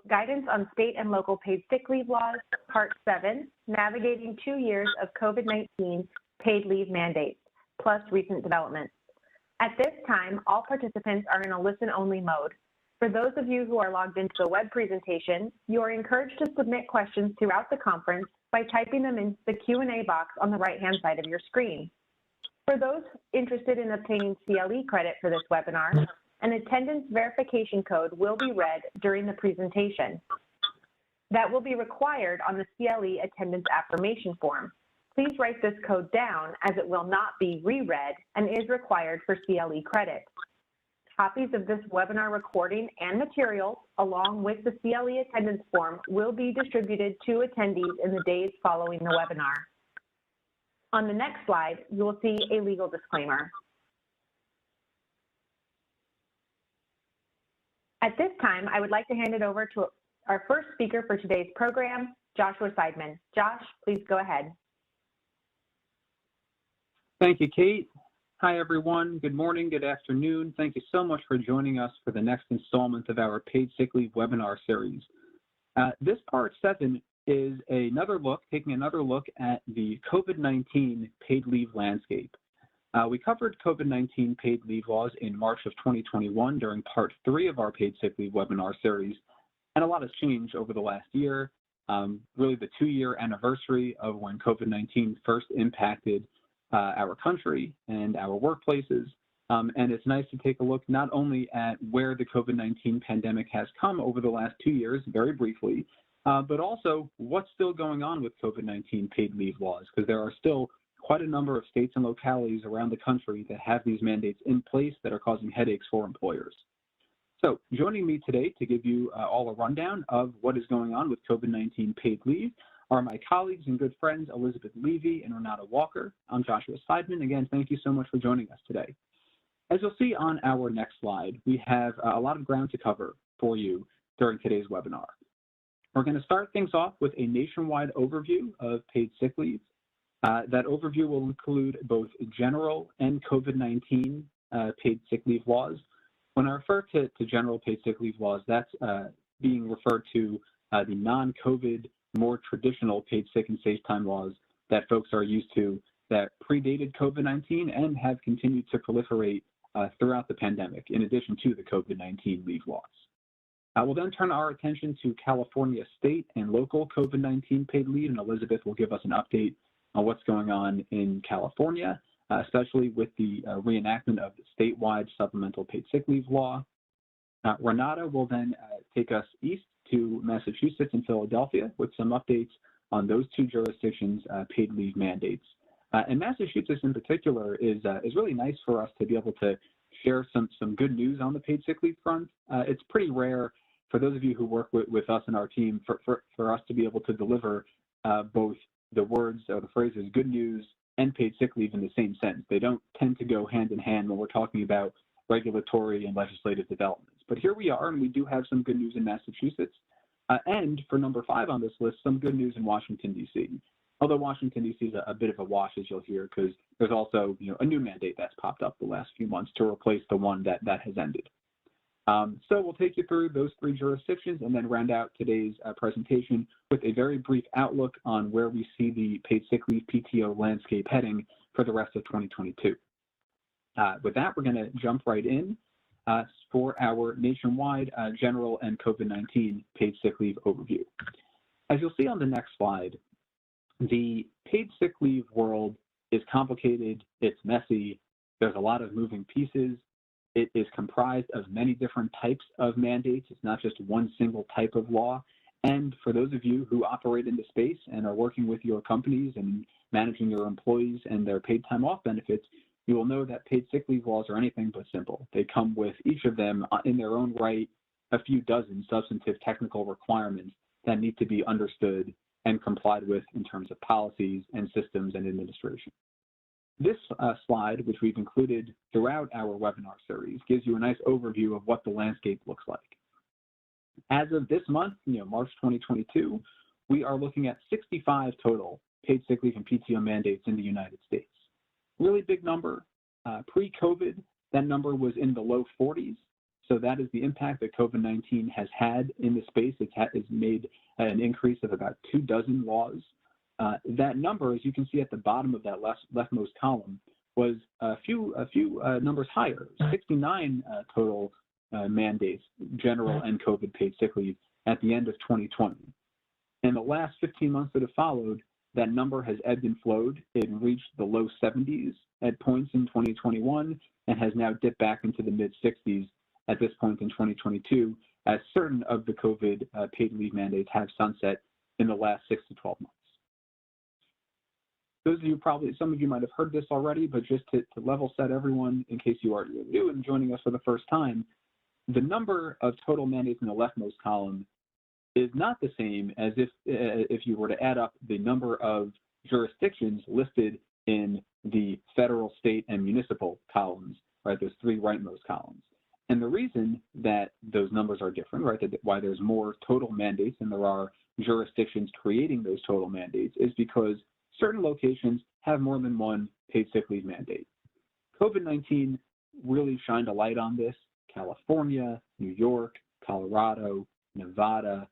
Guidance on State and Local Paid Sick Leave Laws, Part 7, Navigating 2 Years of COVID-19 Paid Leave Mandates, plus recent developments. At this time, all participants are in a listen-only mode. For those of you who are logged into the web presentation, you are encouraged to submit questions throughout the conference by typing them into the Q&A box on the right-hand side of your screen. For those interested in obtaining CLE credit for this webinar, an attendance verification code will be read during the presentation. That will be required on the CLE attendance affirmation form. Please write this code down as it will not be reread and is required for CLE credit. Copies of this webinar recording and materials, along with the CLE attendance form, will be distributed to attendees in the days following the webinar. On the next slide, you will see a legal disclaimer. At this time, I would like to hand it over to our first speaker for today's program, Joshua Seidman. Josh, please go ahead. Thank you, Kate. Hi, everyone. Good morning, good afternoon. Thank you so much for joining us for the next installment of our Paid Sick Leave webinar series. This Part 7 is taking another look at the COVID-19 paid leave landscape. We covered COVID-19 paid leave laws in March of 2021 during Part 3 of our Paid Sick Leave webinar series, and a lot has changed over the last year, really the 2-year anniversary of when COVID-19 first impacted our country and our workplaces. And it's nice to take a look not only at where the COVID-19 pandemic has come over the last 2 years, very briefly, but also what's still going on with COVID-19 paid leave laws, because there are still quite a number of states and localities around the country that have these mandates in place that are causing headaches for employers. So joining me today to give you all a rundown of what is going on with COVID-19 paid leave are my colleagues and good friends, Elizabeth Levy and Renata Walker. I'm Joshua Seidman. Again, thank you so much for joining us today. As you'll see on our next slide, we have a lot of ground to cover for you during today's webinar. We're going to start things off with a nationwide overview of paid sick leave. That overview will include both general and COVID-19 paid sick leave laws. When I refer to general paid sick leave laws, that's being referred to the non-COVID, more traditional paid sick and safe time laws that folks are used to that predated COVID-19 and have continued to proliferate throughout the pandemic, in addition to the COVID-19 leave laws. We'll then turn our attention to California state and local COVID-19 paid leave, and Elizabeth will give us an update on what's going on in California, especially with the reenactment of the statewide supplemental paid sick leave law. Renata will then take us east to Massachusetts and Philadelphia with some updates on those two jurisdictions' paid leave mandates. And Massachusetts in particular is really nice for us to be able to share some good news on the paid sick leave front. It's pretty rare for those of you who work with us and our team for us to be able to deliver both the words or the phrases good news and paid sick leave in the same sentence. They don't tend to go hand in hand when we're talking about regulatory and legislative developments. But here we are, and we do have some good news in Massachusetts. And for number 5 on this list, some good news in Washington, D.C. Although Washington, D.C. is a bit of a wash, as you'll hear, because there's also a new mandate that's popped up the last few months to replace the one that has ended. So we'll take you through those 3 jurisdictions and then round out today's presentation with a very brief outlook on where we see the paid sick leave PTO landscape heading for the rest of 2022. With that, we're going to jump right in for our nationwide general and COVID-19 paid sick leave overview. As you'll see on the next slide, the paid sick leave world is complicated, it's messy, there's a lot of moving pieces. It is comprised of many different types of mandates. It's not just one single type of law. And for those of you who operate in the space and are working with your companies and managing your employees and their paid time off benefits, you will know that paid sick leave laws are anything but simple. They come with each of them in their own right, a few dozen substantive technical requirements that need to be understood and complied with in terms of policies and systems and administration. This slide, which we've included throughout our webinar series, gives you a nice overview of what the landscape looks like. As of this month, March 2022, we are looking at 65 total paid sick leave and PTO mandates in the United States. Really big number. Pre-COVID, that number was in the low 40s. So that is the impact that COVID-19 has had in the space. It's made an increase of about 24 laws. That number, as you can see at the bottom of that leftmost column, was a few numbers higher, 69 total mandates, general and COVID paid sick leave at the end of 2020. In the last 15 months that have followed, that number has ebbed and flowed. It reached the low 70s at points in 2021 and has now dipped back into the mid 60s at this point in 2022, as certain of the COVID paid leave mandates have sunset in the last 6 to 12 months. Those of you some of you might have heard this already, but just to level set everyone in case you are new and joining us for the first time, the number of total mandates in the leftmost column is not the same as if you were to add up the number of jurisdictions listed in the federal, state, and municipal columns, right, those three rightmost columns. And the reason that those numbers are different, right, why there's more total mandates than there are jurisdictions creating those total mandates is because certain locations have more than one paid sick leave mandate. COVID-19 really shined a light on this. California, New York, Colorado, Nevada,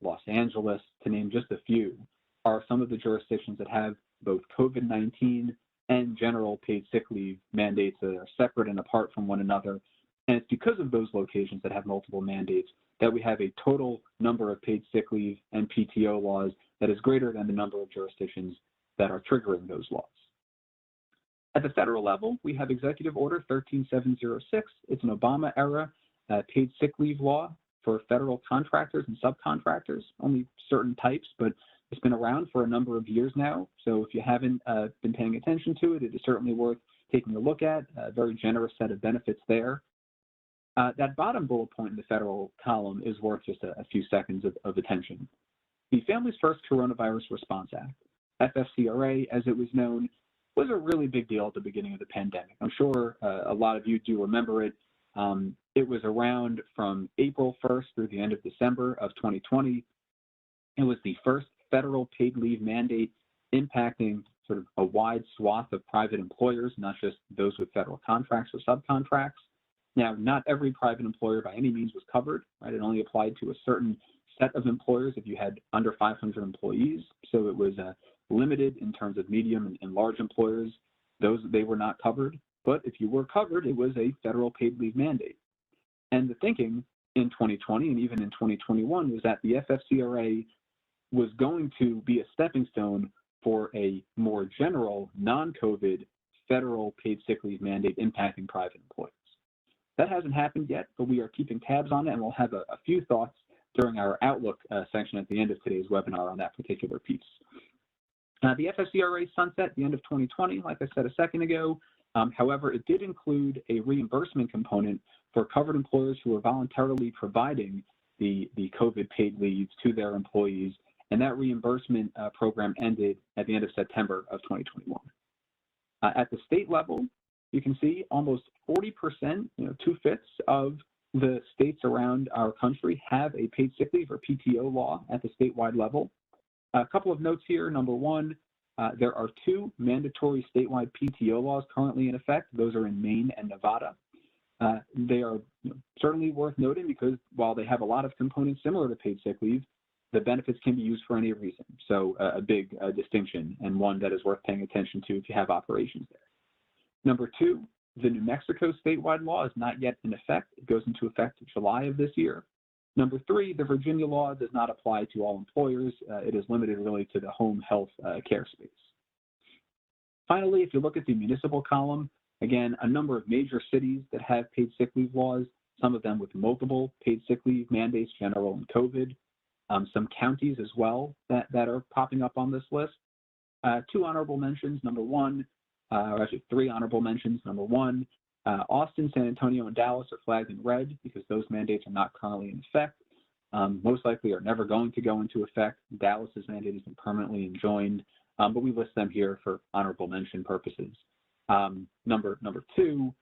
Los Angeles, to name just a few, are some of the jurisdictions that have both COVID-19 and general paid sick leave mandates that are separate and apart from one another. And it's because of those locations that have multiple mandates that we have a total number of paid sick leave and PTO laws that is greater than the number of jurisdictions that are triggering those laws. At the federal level, we have Executive Order 13706. It's an Obama-era paid sick leave law for federal contractors and subcontractors, only certain types, but it's been around for a number of years now. So if you haven't been paying attention to it, it is certainly worth taking a look at. A very generous set of benefits there. That bottom bullet point in the federal column is worth just a few seconds of attention. The Families First Coronavirus Response Act, FFCRA as it was known, was a really big deal at the beginning of the pandemic. I'm sure a lot of you do remember it. It was around from April 1st through the end of December of 2020. It was the first federal paid leave mandate impacting sort of a wide swath of private employers, not just those with federal contracts or subcontracts. Now, not every private employer by any means was covered, right? It only applied to a certain set of employers if you had under 500 employees. So it was limited in terms of medium and large employers. They were not covered. But if you were covered, it was a federal paid leave mandate. And the thinking in 2020 and even in 2021 was that the FFCRA was going to be a stepping stone for a more general, non-COVID federal paid sick leave mandate impacting private employers. That hasn't happened yet, but we are keeping tabs on it, and we'll have a few thoughts during our Outlook section at the end of today's webinar on that particular piece. The FFCRA sunset at the end of 2020, like I said a second ago. However, it did include a reimbursement component for covered employers who were voluntarily providing the COVID paid leave to their employees, and that reimbursement program ended at the end of September of 2021. At the state level, you can see almost 40%, 2/5 of the states around our country have a paid sick leave or PTO law at the statewide level. A couple of notes here. Number one, there are 2 mandatory statewide PTO laws currently in effect. Those are in Maine and Nevada. They are certainly worth noting because while they have a lot of components similar to paid sick leave, the benefits can be used for any reason. So a big distinction, and one that is worth paying attention to if you have operations there. Number 2, the New Mexico statewide law is not yet in effect. It goes into effect in July of this year. Number 3, the Virginia law does not apply to all employers. It is limited really to the home health care space. Finally, if you look at the municipal column, again, a number of major cities that have paid sick leave laws, some of them with multiple paid sick leave mandates, general and COVID. Some counties as well that are popping up on this list. 2 honorable mentions. Number 1, or actually 3 honorable mentions. Number 1, Austin, San Antonio, and Dallas are flagged in red because those mandates are not currently in effect. Most likely are never going to go into effect. Dallas's mandate has been permanently enjoined, but we list them here for honorable mention purposes. Number 2,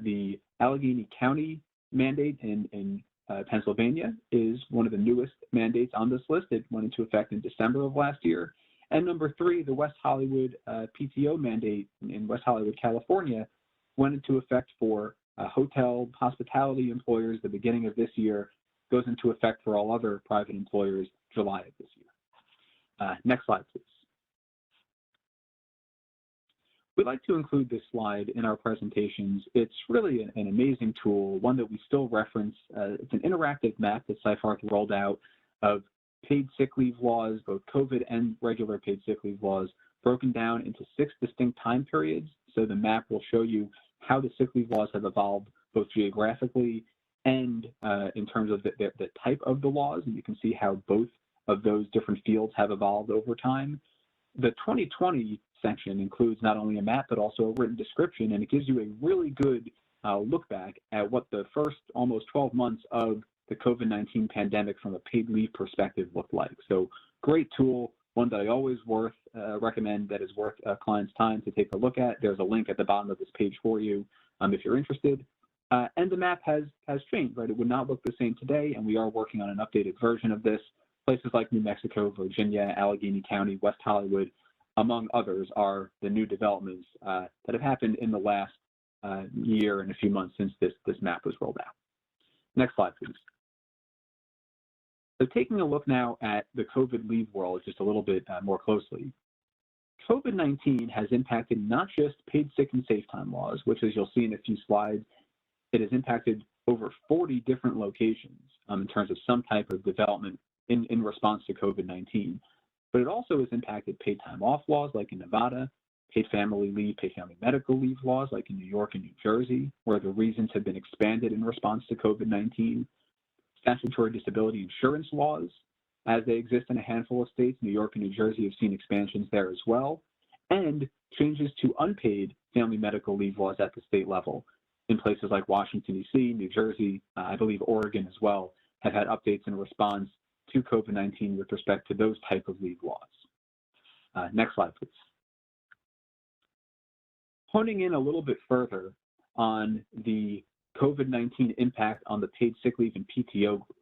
the Allegheny County mandate in Pennsylvania is one of the newest mandates on this list. It went into effect in December of last year. And number 3, the West Hollywood PTO mandate in West Hollywood, California, went into effect for hotel, hospitality employers the beginning of this year, goes into effect for all other private employers July of this year. Next slide, please. We'd like to include this slide in our presentations. It's really an amazing tool, one that we still reference. It's an interactive map that Seyfarth rolled out of paid sick leave laws, both COVID and regular paid sick leave laws, broken down into 6 distinct time periods. So the map will show you how the sick leave laws have evolved both geographically and in terms of the type of the laws. And you can see how both of those different fields have evolved over time. The 2020 section includes not only a map, but also a written description, and it gives you a really good look back at what the first almost 12 months of the COVID-19 pandemic from a paid leave perspective looked like. So great tool, one that I always recommend, that is worth a client's time to take a look at. There's a link at the bottom of this page for you if you're interested. And the map has changed, right? It would not look the same today, and we are working on an updated version of this. Places like New Mexico, Virginia, Allegheny County, West Hollywood, among others, are the new developments that have happened in the last year and a few months since this map was rolled out. Next slide, please. So taking a look now at the COVID leave world just a little bit more closely, COVID-19 has impacted not just paid sick and safe time laws, which, as you'll see in a few slides, it has impacted over 40 different locations in terms of some type of development in response to COVID-19. But it also has impacted paid time off laws like in Nevada, paid family leave, paid family medical leave laws like in New York and New Jersey, where the reasons have been expanded in response to COVID-19, statutory disability insurance laws, as they exist in a handful of states. New York and New Jersey have seen expansions there as well, and changes to unpaid family medical leave laws at the state level in places like Washington, D.C., New Jersey, I believe Oregon as well, have had updates in response to COVID-19 with respect to those type of leave laws. Next slide, please. Honing in a little bit further on the COVID-19 impact on the paid sick leave and PTO group,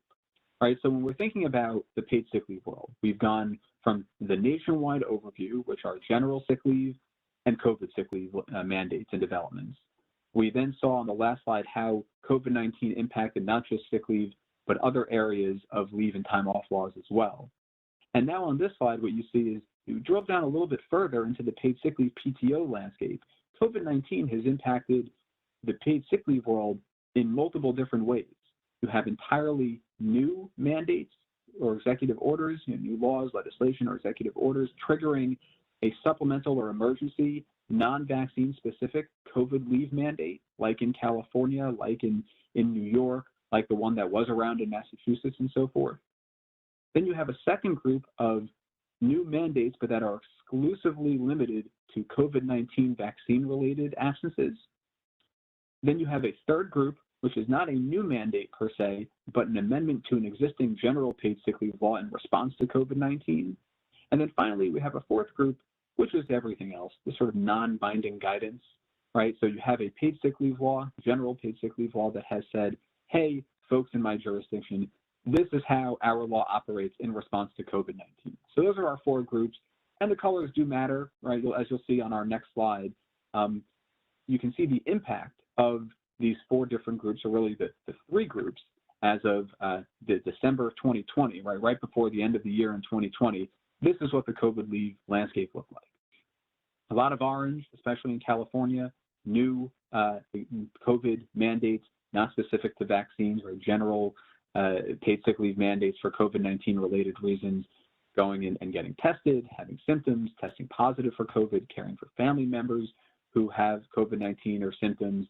right? So when we're thinking about the paid sick leave world, we've gone from the nationwide overview, which are general sick leave and COVID sick leave mandates and developments. We then saw on the last slide how COVID-19 impacted not just sick leave, but other areas of leave and time off laws as well. And now on this slide, what you see is you drove down a little bit further into the paid sick leave PTO landscape. COVID-19 has impacted the paid sick leave world in multiple different ways. You have entirely new mandates or executive orders, new laws, legislation, or executive orders triggering a supplemental or emergency non-vaccine specific COVID leave mandate, like in California, like in New York, like the one that was around in Massachusetts and so forth. Then you have a second group of new mandates, but that are exclusively limited to COVID-19 vaccine-related absences. Then you have a third group, which is not a new mandate per se, but an amendment to an existing general paid sick leave law in response to COVID-19. And then finally, we have a fourth group, which is everything else, the sort of non-binding guidance, right? So you have a paid sick leave law, general paid sick leave law that has said, hey, folks in my jurisdiction, this is how our law operates in response to COVID-19. So those are our four groups, and the colors do matter, right? As you'll see on our next slide, you can see the impact of these four different groups, or really the three groups, as of the December of 2020, right before the end of the year in 2020. This is what the COVID leave landscape looked like. A lot of orange, especially in California, new COVID mandates, not specific to vaccines, or general paid sick leave mandates for COVID-19 related reasons, going and getting tested, having symptoms, testing positive for COVID, caring for family members who have COVID-19 or symptoms,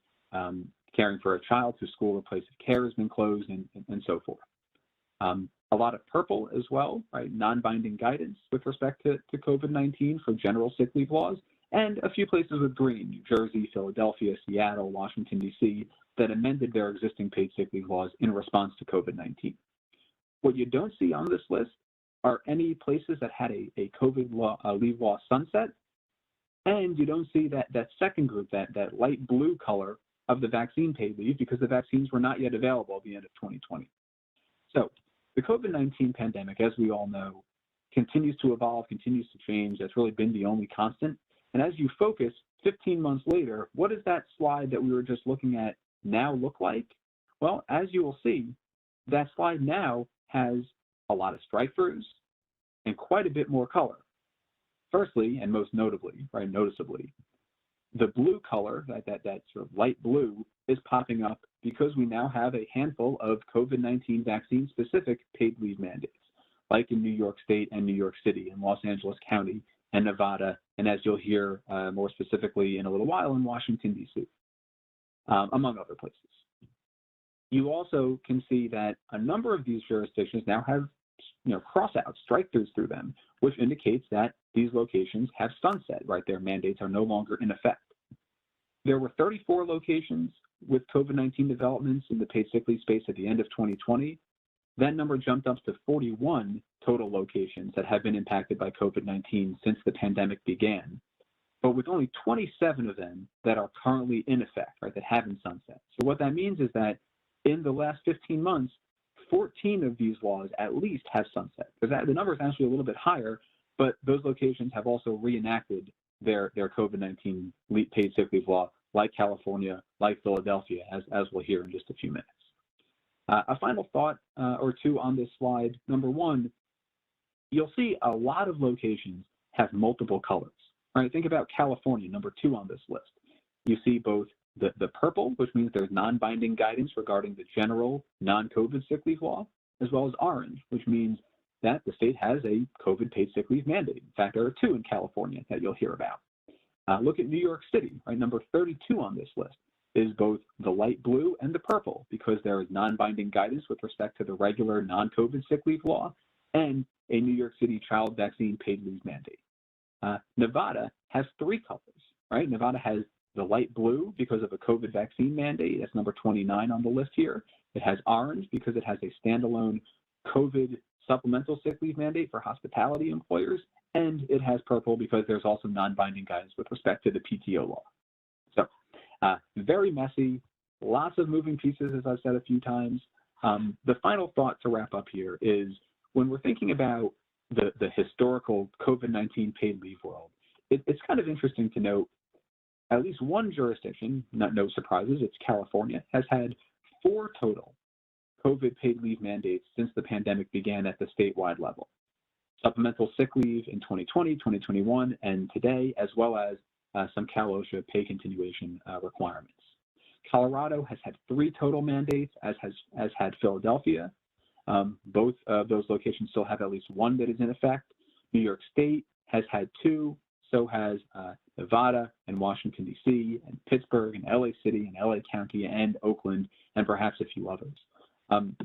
caring for a child whose school or place of care has been closed, and so forth. A lot of purple as well, right? Non-binding guidance with respect to COVID-19 for general sick leave laws, and a few places with green, New Jersey, Philadelphia, Seattle, Washington, D.C., that amended their existing paid sick leave laws in response to COVID-19. What you don't see on this list are any places that had a COVID leave law sunset, and you don't see that second group, that light blue color of the vaccine paid leave, because the vaccines were not yet available at the end of 2020. So the COVID-19 pandemic, as we all know, continues to evolve, continues to change. That's really been the only constant. And as you focus 15 months later, what does that slide that we were just looking at now look like? Well, as you will see, that slide now has a lot of strike-throughs and quite a bit more color. Firstly, and most notably, right, noticeably, the blue color, that sort of light blue, is popping up because we now have a handful of COVID-19 vaccine-specific paid leave mandates, like in New York State and New York City, and Los Angeles County, and Nevada, and as you'll hear more specifically in a little while, in Washington, D.C., among other places. You also can see that a number of these jurisdictions now have cross-outs, strike-throughs through them, which indicates that these locations have sunset, right? Their mandates are no longer in effect. There were 34 locations with COVID-19 developments in the paid sick leave space at the end of 2020. That number jumped up to 41 total locations that have been impacted by COVID-19 since the pandemic began, but with only 27 of them that are currently in effect, right, that haven't sunset. So what that means is that in the last 15 months, 14 of these laws at least have sunset. Because the number is actually a little bit higher, but those locations have also reenacted their COVID-19 paid sick leave law, like California, like Philadelphia, as we'll hear in just a few minutes. A final thought or two on this slide. Number one, you'll see a lot of locations have multiple colors, right? Think about California, number 2 on this list. You see both the purple, which means there's non-binding guidance regarding the general non-COVID sick leave law, as well as orange, which means that the state has a COVID paid sick leave mandate. In fact, there are 2 in California that you'll hear about. Look at New York City, right? Number 32 on this list is both the light blue and the purple, because there is non-binding guidance with respect to the regular non-COVID sick leave law and a New York City child vaccine paid leave mandate. Nevada has 3 colors, right? Nevada has the light blue because of a COVID vaccine mandate. That's number 29 on the list here. It has orange because it has a standalone COVID supplemental sick leave mandate for hospitality employers. And it has purple because there's also non-binding guidance with respect to the PTO law. So very messy, lots of moving pieces, as I've said a few times. The final thought to wrap up here is when we're thinking about the historical COVID-19 paid leave world, it's kind of interesting to note at least one jurisdiction, no surprises, it's California, has had 4 total COVID paid leave mandates since the pandemic began at the statewide level. Supplemental sick leave in 2020, 2021, and today, as well as some Cal OSHA pay continuation requirements. Colorado has had 3 total mandates, as had Philadelphia. Both of those locations still have at least 1 that is in effect. New York State has had 2, so has Nevada and Washington, D.C., and Pittsburgh, and LA City, and LA County, and Oakland, and perhaps a few others.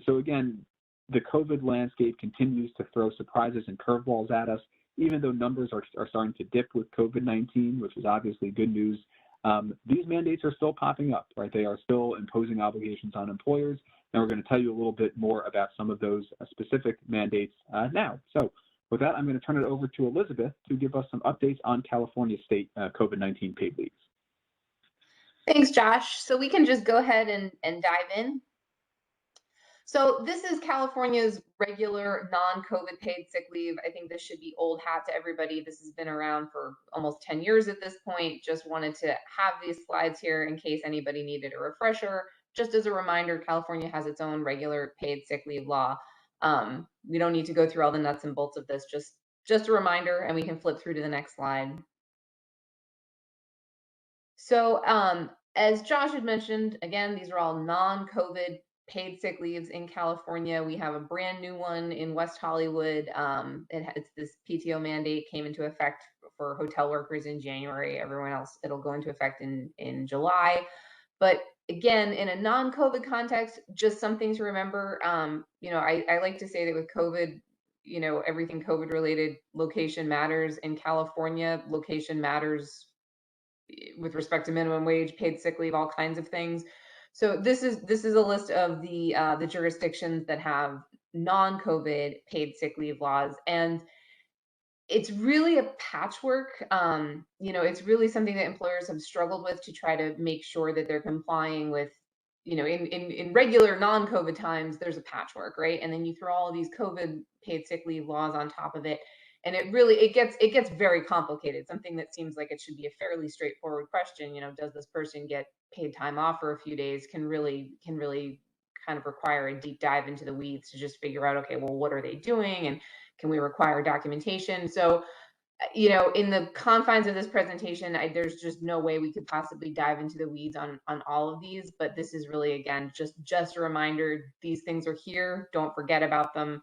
So again, the COVID landscape continues to throw surprises and curveballs at us, even though numbers are starting to dip with COVID-19, which is obviously good news. These mandates are still popping up, right? They are still imposing obligations on employers, and we're going to tell you a little bit more about some of those specific mandates now. So with that, I'm going to turn it over to Elizabeth to give us some updates on California state COVID-19 paid leaves. Thanks, Josh. So we can just go ahead and dive in. So this is California's regular non-COVID paid sick leave. I think this should be old hat to everybody. This has been around for almost 10 years at this point. Just wanted to have these slides here in case anybody needed a refresher. Just as a reminder, California has its own regular paid sick leave law. We don't need to go through all the nuts and bolts of this, just a reminder, and we can flip through to the next slide. So as Josh had mentioned, again, these are all non-COVID paid sick leaves in California. We have a brand new one in West Hollywood. It's this PTO mandate came into effect for hotel workers in January. Everyone else, it'll go into effect in July. But again, in a non-COVID context, just something to remember. I like to say that with COVID, everything COVID related, location matters. In California, location matters with respect to minimum wage, paid sick leave, all kinds of things. So this is a list of the jurisdictions that have non-COVID paid sick leave laws, and it's really a patchwork. It's really something that employers have struggled with to try to make sure that they're complying with, in regular non-COVID times, there's a patchwork, right? And then you throw all of these COVID paid sick leave laws on top of it, and it gets very complicated. Something that seems like it should be a fairly straightforward question, does this person get paid time off for a few days can really kind of require a deep dive into the weeds to just figure out, okay, well, what are they doing, and can we require documentation? So, in the confines of this presentation, there's just no way we could possibly dive into the weeds on all of these, but this is really, again, just a reminder, these things are here. Don't forget about them.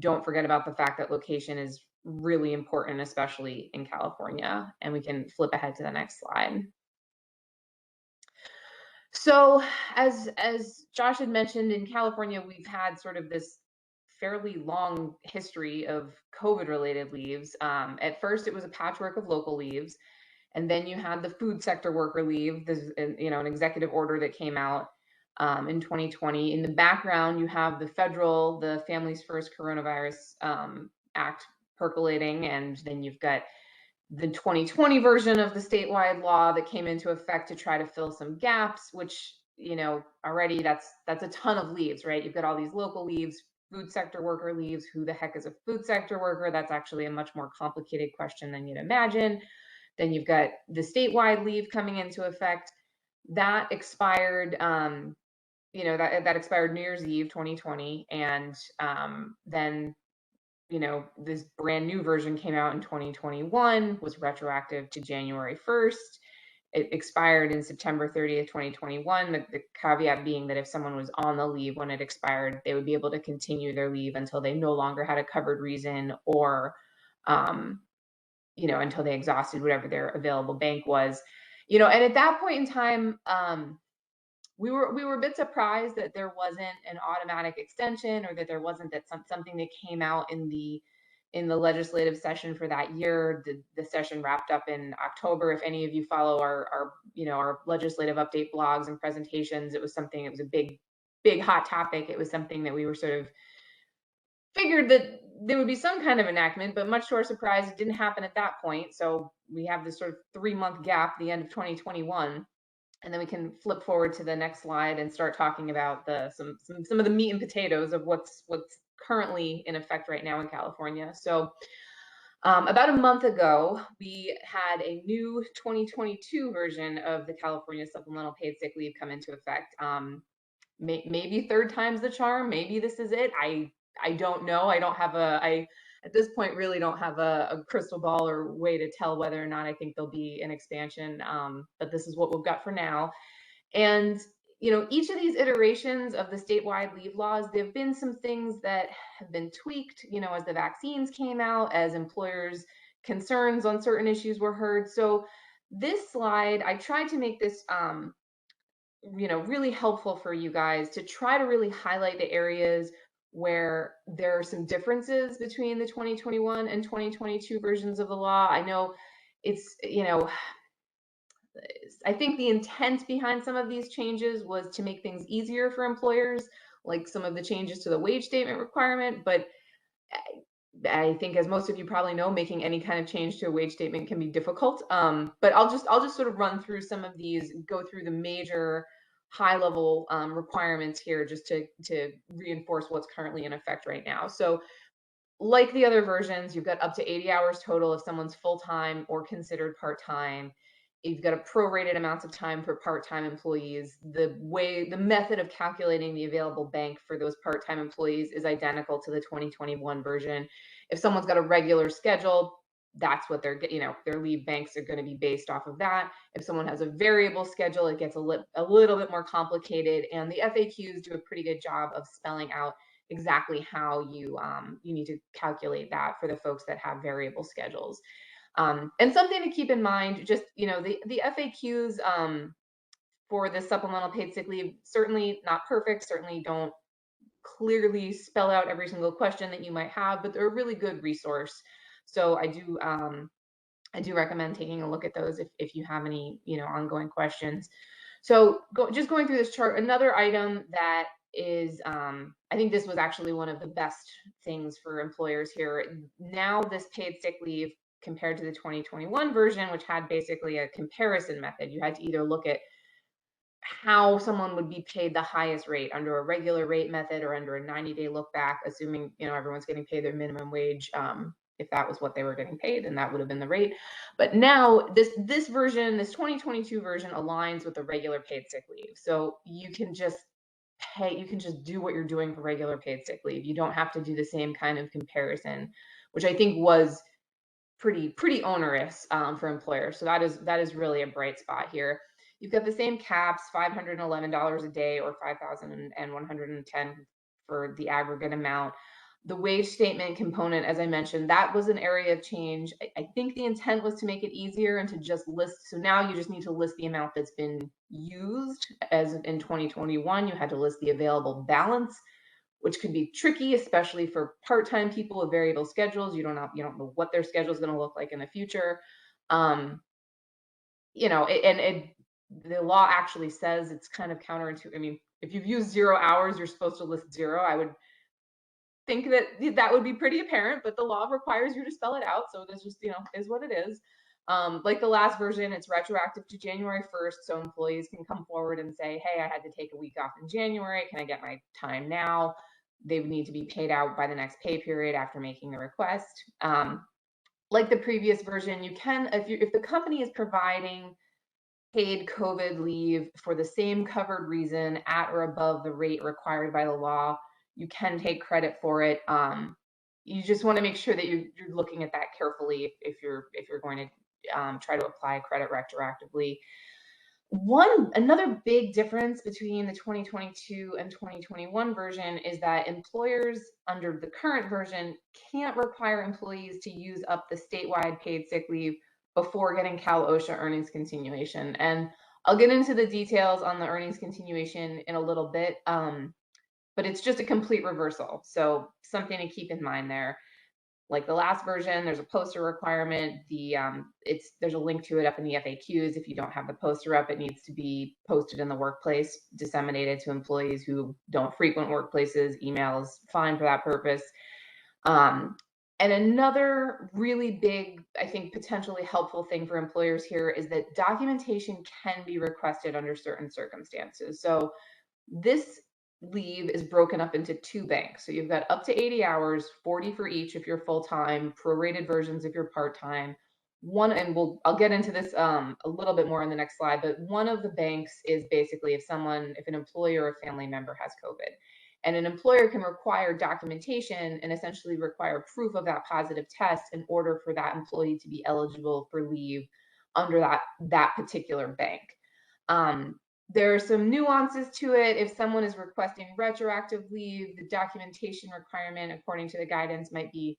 Don't forget about the fact that location is really important, especially in California. And we can flip ahead to the next slide. So as Josh had mentioned, in California, we've had sort of this fairly long history of COVID-related leaves. At first, it was a patchwork of local leaves, and then you had the food sector worker leave. There's an executive order that came out in 2020. In the background, you have the Families First Coronavirus Act percolating, and then you've got the 2020 version of the statewide law that came into effect to try to fill some gaps, which, already that's a ton of leaves, right? You've got all these local leaves, food sector worker leaves. Who the heck is a food sector worker? That's actually a much more complicated question than you'd imagine. Then you've got the statewide leave coming into effect. That expired, that expired New Year's Eve 2020. And then this brand new version came out in 2021, was retroactive to January 1st. It expired in September 30th, 2021. The caveat being that if someone was on the leave when it expired, they would be able to continue their leave until they no longer had a covered reason, or, until they exhausted whatever their available bank was. And at that point in time, we were a bit surprised that there wasn't an automatic extension, or that there wasn't something that came out in the legislative session for that year. The session wrapped up in October. If any of you follow our legislative update blogs and presentations, it was a big hot topic. It was something that we were sort of figured that there would be some kind of enactment, but much to our surprise, it didn't happen at that point. So we have this sort of 3-month gap, the end of 2021. And then we can flip forward to the next slide and start talking about some of the meat and potatoes of what's currently in effect right now in California. So about a month ago, we had a new 2022 version of the California Supplemental Paid Sick Leave come into effect. Maybe third time's the charm. Maybe this is it. I don't know. I at this point really don't have a crystal ball or way to tell whether or not I think there'll be an expansion, but this is what we've got for now. And each of these iterations of the statewide leave laws, there have been some things that have been tweaked, as the vaccines came out, as employers' concerns on certain issues were heard. So this slide, I tried to make this really helpful for you guys to try to really highlight the areas where there are some differences between the 2021 and 2022 versions of the law. I know it's, I think the intent behind some of these changes was to make things easier for employers, like some of the changes to the wage statement requirement. But I think, as most of you probably know, making any kind of change to a wage statement can be difficult. But I'll just sort of run through some of these, go through the major high-level requirements here, just to reinforce what's currently in effect right now. So like the other versions, you've got up to 80 hours total if someone's full-time or considered part-time. You've got a prorated amounts of time for part-time employees. The method of calculating the available bank for those part-time employees is identical to the 2021 version. If someone's got a regular schedule, that's what their leave banks are going to be based off of that. If someone has a variable schedule, it gets a little bit more complicated, and the FAQs do a pretty good job of spelling out exactly how you need to calculate that for the folks that have variable schedules. And something to keep in mind, just the FAQs for the supplemental paid sick leave, certainly not perfect, certainly don't clearly spell out every single question that you might have, but they're a really good resource. So I do recommend taking a look at those if you have any ongoing questions. So just going through this chart, another item that is, I think this was actually one of the best things for employers here. Now this paid sick leave, compared to the 2021 version, which had basically a comparison method. You had to either look at how someone would be paid the highest rate under a regular rate method or under a 90-day look back, assuming everyone's getting paid their minimum wage if that was what they were getting paid, and that would have been the rate. But now this version, this 2022 version, aligns with the regular paid sick leave. So you can just do what you're doing for regular paid sick leave. You don't have to do the same kind of comparison, which I think was pretty onerous for employers. So that is really a bright spot here. You've got the same caps, $511 a day or $5,110 for the aggregate amount. The wage statement component, as I mentioned, that was an area of change. I think the intent was to make it easier and to just list. So now you just need to list the amount that's been used. As in 2021, you had to list the available balance, which could be tricky, especially for part-time people with variable schedules. You don't know what their schedule is going to look like in the future. The law actually says it's kind of counterintuitive. I mean, if you've used 0 hours, you're supposed to list 0. I would think that would be pretty apparent, but the law requires you to spell it out. So this just, is what it is. Like the last version, it's retroactive to January 1st. So employees can come forward and say, hey, I had to take a week off in January. Can I get my time now? They would need to be paid out by the next pay period after making the request. Like the previous version, you can, if the company is providing paid COVID leave for the same covered reason at or above the rate required by the law, you can take credit for it. You just want to make sure that you're looking at that carefully if you're going to try to apply credit retroactively. Another big difference between the 2022 and 2021 version is that employers under the current version can't require employees to use up the statewide paid sick leave before getting Cal OSHA earnings continuation. And I'll get into the details on the earnings continuation in a little bit, but it's just a complete reversal. So something to keep in mind there. Like the last version, there's a poster requirement. There's a link to it up in the FAQs. If you don't have the poster up, it needs to be posted in the workplace, disseminated to employees who don't frequent workplaces. Email is fine for that purpose. And another really big, I think, potentially helpful thing for employers here is that documentation can be requested under certain circumstances. So this leave is broken up into 2 banks. So you've got up to 80 hours, 40 for each if you're full-time, prorated versions if you're part-time. I'll get into this a little bit more in the next slide, but one of the banks is basically if an employer or a family member has COVID. And an employer can require documentation and essentially require proof of that positive test in order for that employee to be eligible for leave under that particular bank. There are some nuances to it. If someone is requesting retroactive leave, the documentation requirement, according to the guidance, might be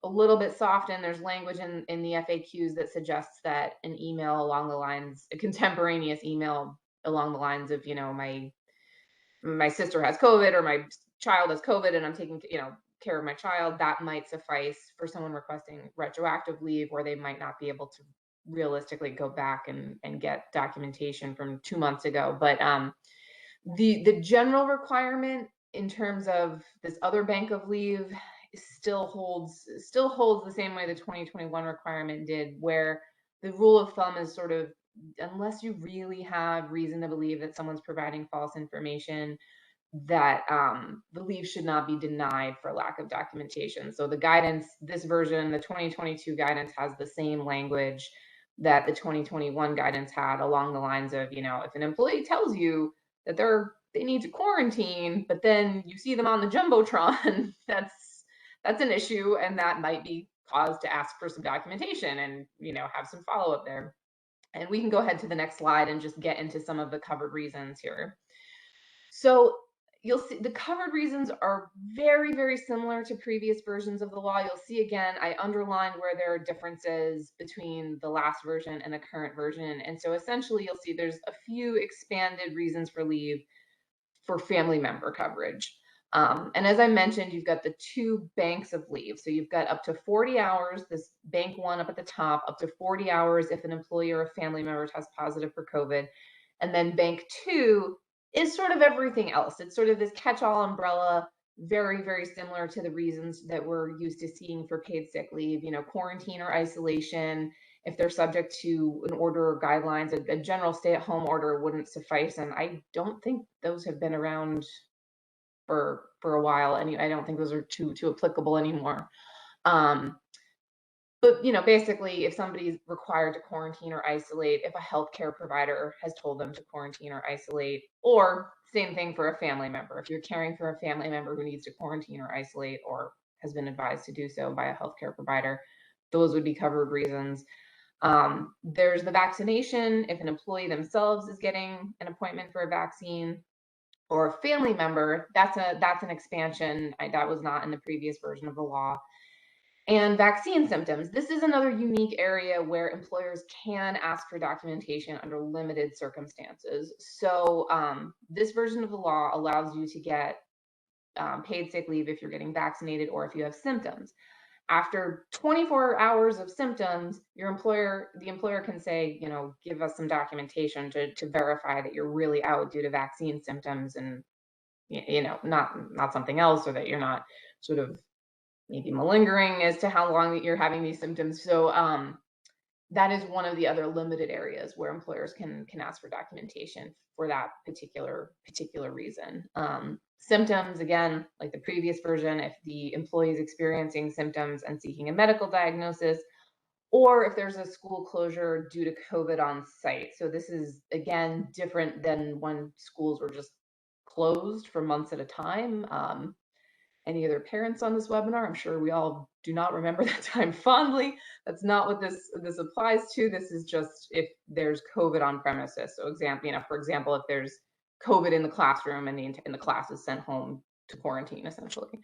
a little bit soft, and there's language in the FAQs that suggests that a contemporaneous email along the lines of, my sister has COVID or my child has COVID and I'm taking, care of my child, that might suffice for someone requesting retroactive leave, where they might not be able to realistically go back and get documentation from 2 months ago. But the general requirement in terms of this other bank of leave still holds the same way the 2021 requirement did, where the rule of thumb is sort of, unless you really have reason to believe that someone's providing false information, that the leave should not be denied for lack of documentation. So the guidance, this version, the 2022 guidance, has the same language that the 2021 guidance had, along the lines of, if an employee tells you that they need to quarantine, but then you see them on the Jumbotron, that's an issue, and that might be cause to ask for some documentation and, have some follow-up there. And we can go ahead to the next slide and just get into some of the covered reasons here. So you'll see the covered reasons are very, very similar to previous versions of the law. You'll see, again, I underlined where there are differences between the last version and the current version. And so essentially you'll see there's a few expanded reasons for leave for family member coverage. And as I mentioned, you've got the 2 banks of leave. So you've got up to 40 hours, this bank 1 up at the top, up to 40 hours if an employee or a family member tests positive for COVID. And then bank 2 is sort of everything else. It's sort of this catch-all umbrella, very, very similar to the reasons that we're used to seeing for paid sick leave, quarantine or isolation. If they're subject to an order or guidelines, a general stay-at-home order wouldn't suffice. And I don't think those have been around for a while. I don't think those are too applicable anymore. But, basically, if somebody's required to quarantine or isolate, if a healthcare provider has told them to quarantine or isolate, or same thing for a family member. If you're caring for a family member who needs to quarantine or isolate or has been advised to do so by a healthcare provider, those would be covered reasons. There's the vaccination. If an employee themselves is getting an appointment for a vaccine, or a family member, that's an expansion that was not in the previous version of the law. And vaccine symptoms. This is another unique area where employers can ask for documentation under limited circumstances. So this version of the law allows you to get paid sick leave if you're getting vaccinated or if you have symptoms. After 24 hours of symptoms, the employer can say, give us some documentation to verify that you're really out due to vaccine symptoms and, not something else, or that you're not sort of maybe malingering as to how long that you're having these symptoms. So that is one of the other limited areas where employers can ask for documentation for that particular reason. Symptoms, again, like the previous version, if the employee is experiencing symptoms and seeking a medical diagnosis, or if there's a school closure due to COVID on site. So this is, again, different than when schools were just closed for months at a time. Any other parents on this webinar? I'm sure we all do not remember that time fondly. That's not what this applies to. This is just if there's COVID on premises. So for example, if there's COVID in the classroom and the class is sent home to quarantine, essentially.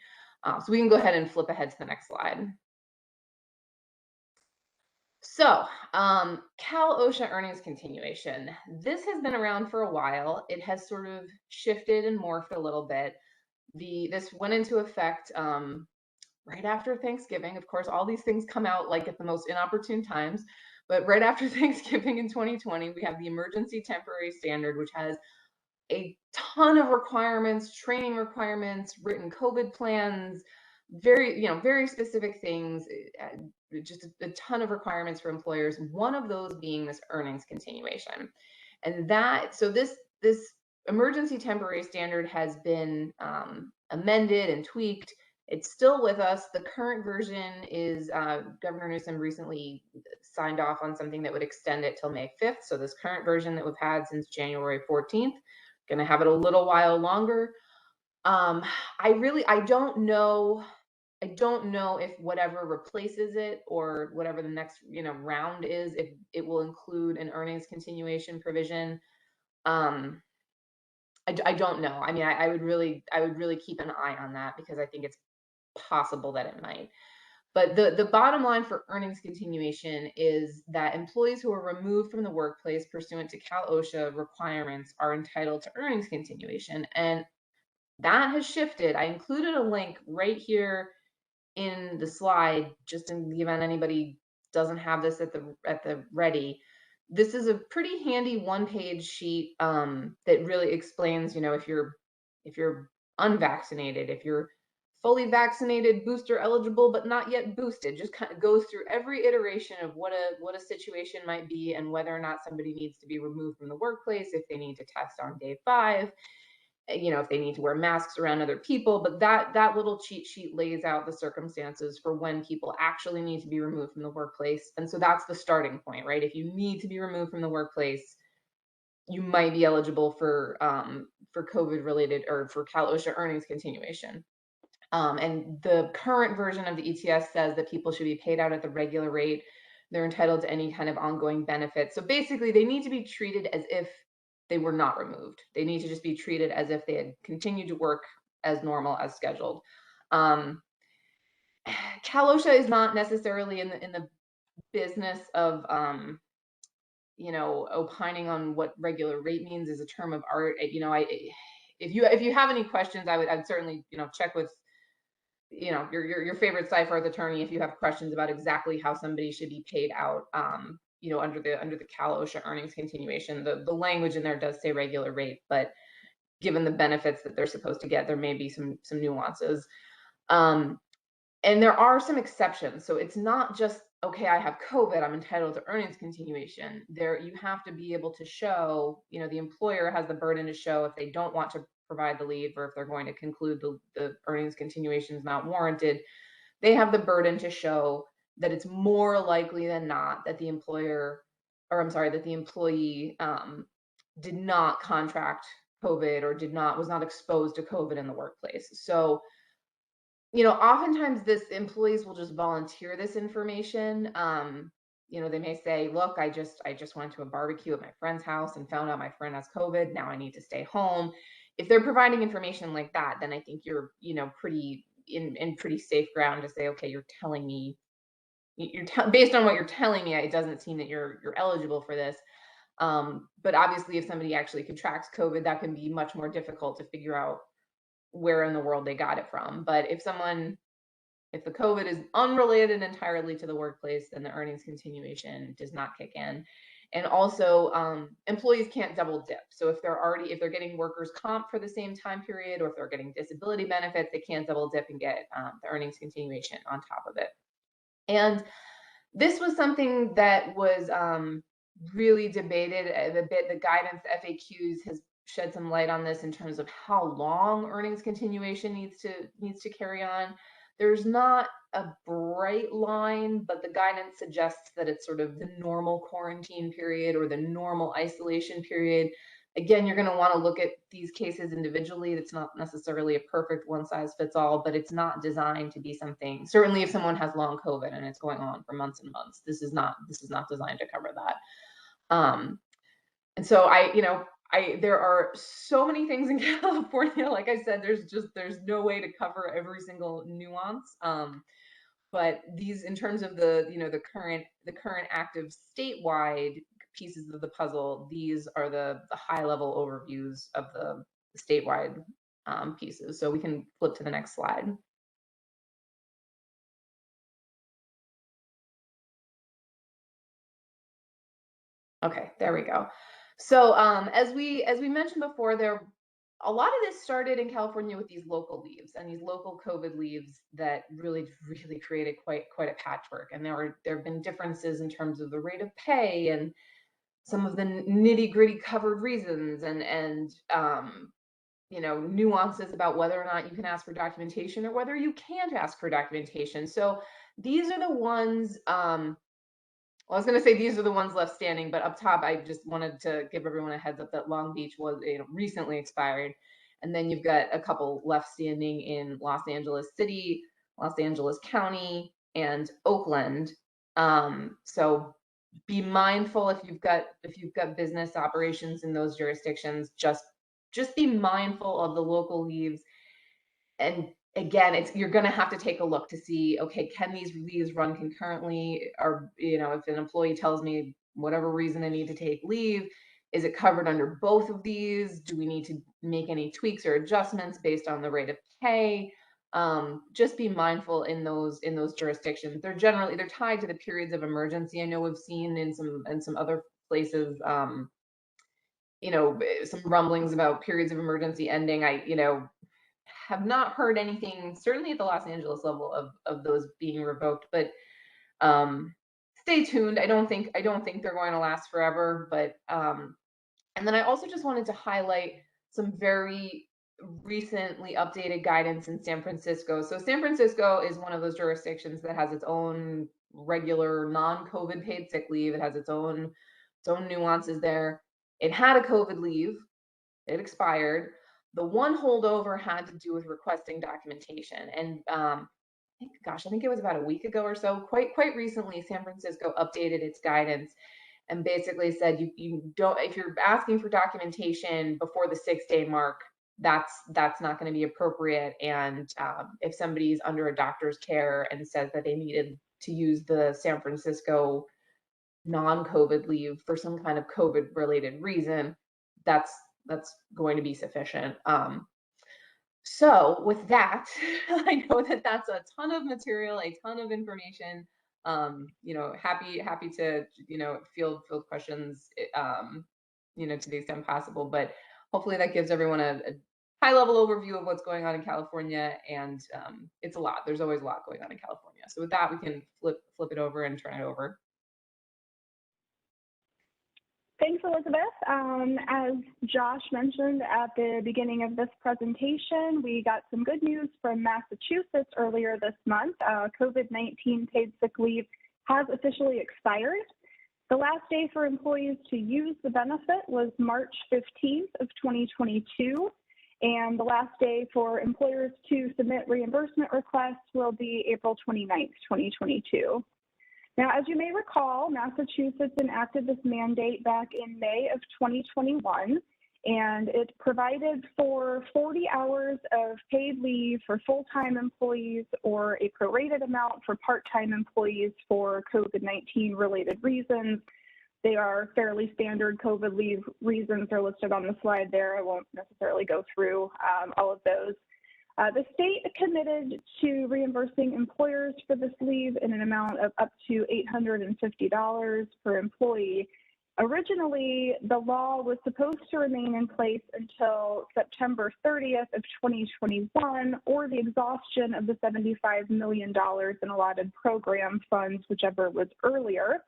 So we can go ahead and flip ahead to the next slide. So Cal OSHA earnings continuation. This has been around for a while. It has sort of shifted and morphed a little bit. This went into effect right after Thanksgiving. Of course, all these things come out like at the most inopportune times, but right after Thanksgiving in 2020, we have the emergency temporary standard, which has a ton of requirements, training requirements, written COVID plans, very specific things, just a ton of requirements for employers. One of those being this earnings continuation. And this emergency temporary standard has been amended and tweaked. It's still with us. The current version is Governor Newsom recently signed off on something that would extend it till May 5th. So this current version that we've had since January 14th, going to have it a little while longer. I don't know if whatever replaces it or whatever the next round is, if it will include an earnings continuation provision. I don't know. I mean, I would really keep an eye on that, because I think it's possible that it might. But the bottom line for earnings continuation is that employees who are removed from the workplace pursuant to Cal OSHA requirements are entitled to earnings continuation. And that has shifted. I included a link right here in the slide, just in the event anybody doesn't have this at the ready. This is a pretty handy one-page sheet that really explains, if you're unvaccinated, if you're fully vaccinated, booster eligible, but not yet boosted, just kind of goes through every iteration of what a situation might be and whether or not somebody needs to be removed from the workplace, if they need to test on day 5, if they need to wear masks around other people. But that little cheat sheet lays out the circumstances for when people actually need to be removed from the workplace. And so that's the starting point, right? If you need to be removed from the workplace, you might be eligible for COVID related or for Cal OSHA earnings continuation. And the current version of the ETS says that people should be paid out at the regular rate. They're entitled to any kind of ongoing benefit. So basically, they need to be treated as if they were not removed. They need to just be treated as if they had continued to work as normal, as scheduled. Cal OSHA is not necessarily in the business of opining on what regular rate means is a term of art. If you have any questions, I'd certainly check with your favorite Seyfarth attorney if you have questions about exactly how somebody should be paid out under the Cal OSHA earnings continuation. The language in there does say regular rate, but given the benefits that they're supposed to get, there may be some nuances. And there are some exceptions. So it's not just, okay, I have COVID, I'm entitled to earnings continuation. You have to be able to show, the employer has the burden to show if they don't want to provide the leave, or if they're going to conclude the earnings continuation is not warranted, they have the burden to show that it's more likely than not that the that the employee did not contract COVID or was not exposed to COVID in the workplace. So, oftentimes employees will just volunteer this information. They may say, look, I just went to a barbecue at my friend's house and found out my friend has COVID. Now I need to stay home. If they're providing information like that, then I think you're, pretty in pretty safe ground to say, okay, you're telling me, based on what you're telling me, it doesn't seem that you're eligible for this. But obviously, if somebody actually contracts COVID, that can be much more difficult to figure out where in the world they got it from. But if the COVID is unrelated entirely to the workplace, then the earnings continuation does not kick in. And also, employees can't double dip. So if they're getting workers' comp for the same time period, or if they're getting disability benefits, they can't double dip and get the earnings continuation on top of it. And this was something that was really debated a bit. The guidance, the FAQs, has shed some light on this in terms of how long earnings continuation needs to carry on. There's not a bright line, but the guidance suggests that it's sort of the normal quarantine period or the normal isolation period. Again, you're going to want to look at these cases individually. It's not necessarily a perfect one size fits all, but it's not designed to be something. Certainly, if someone has long COVID and it's going on for months and months, this is not designed to cover that. And so there are so many things in California. Like I said, there's no way to cover every single nuance. But these, in terms of the current active statewide pieces of the puzzle, these are the high level overviews of the statewide pieces. So we can flip to the next slide. Okay, there we go. So as we mentioned before, a lot of this started in California with these local leaves and these local COVID leaves that really created quite a patchwork. And there have been differences in terms of the rate of pay and some of the nitty gritty covered reasons and nuances about whether or not you can ask for documentation or whether you can't ask for documentation. So these are the ones. I was going to say these are the ones left standing, but up top, I just wanted to give everyone a heads up that Long Beach was recently expired. And then you've got a couple left standing in Los Angeles City, Los Angeles County, and Oakland. So be mindful if you've got business operations in those jurisdictions, just be mindful of the local leaves. And again, you're going to have to take a look to see, okay, can these leaves run concurrently? Or, if an employee tells me whatever reason I need to take leave, is it covered under both of these? Do we need to make any tweaks or adjustments based on the rate of pay? Just be mindful in those jurisdictions. They're tied to the periods of emergency. I know we've seen in some other places, some rumblings about periods of emergency ending. I have not heard anything, certainly at the Los Angeles level, of those being revoked, but stay tuned. I don't think they're going to last forever, but and then I also just wanted to highlight some very recently updated guidance in San Francisco. So San Francisco is one of those jurisdictions that has its own regular non-COVID paid sick leave. It has its own nuances there. It had a COVID leave. It expired. The one holdover had to do with requesting documentation. And I think it was about a week ago or so, quite recently, San Francisco updated its guidance and basically said you don't, if you're asking for documentation before the 6-day mark, that's not going to be appropriate. And if somebody's under a doctor's care and says that they needed to use the San Francisco non-COVID leave for some kind of COVID related reason, that's going to be sufficient. So with that, I know that that's a ton of material, a ton of information. Happy to field questions, to the extent possible. But hopefully that gives everyone a high level overview of what's going on in California. And it's a lot. There's always a lot going on in California. So with that, we can flip it over and turn it over. Thanks, Elizabeth. As Josh mentioned at the beginning of this presentation, we got some good news from Massachusetts earlier this month. COVID-19 paid sick leave has officially expired. The last day for employees to use the benefit was March 15th of 2022, and the last day for employers to submit reimbursement requests will be April 29th, 2022. Now, as you may recall, Massachusetts enacted this mandate back in May of 2021, and it provided for 40 hours of paid leave for full-time employees or a prorated amount for part-time employees for COVID-19 related reasons. They are fairly standard COVID leave reasons. They're listed on the slide there. I won't necessarily go through all of those. The state committed to reimbursing employers for this leave in an amount of up to $850 per employee. Originally, the law was supposed to remain in place until September 30th of 2021, or the exhaustion of the $75 million in allotted program funds, whichever was earlier.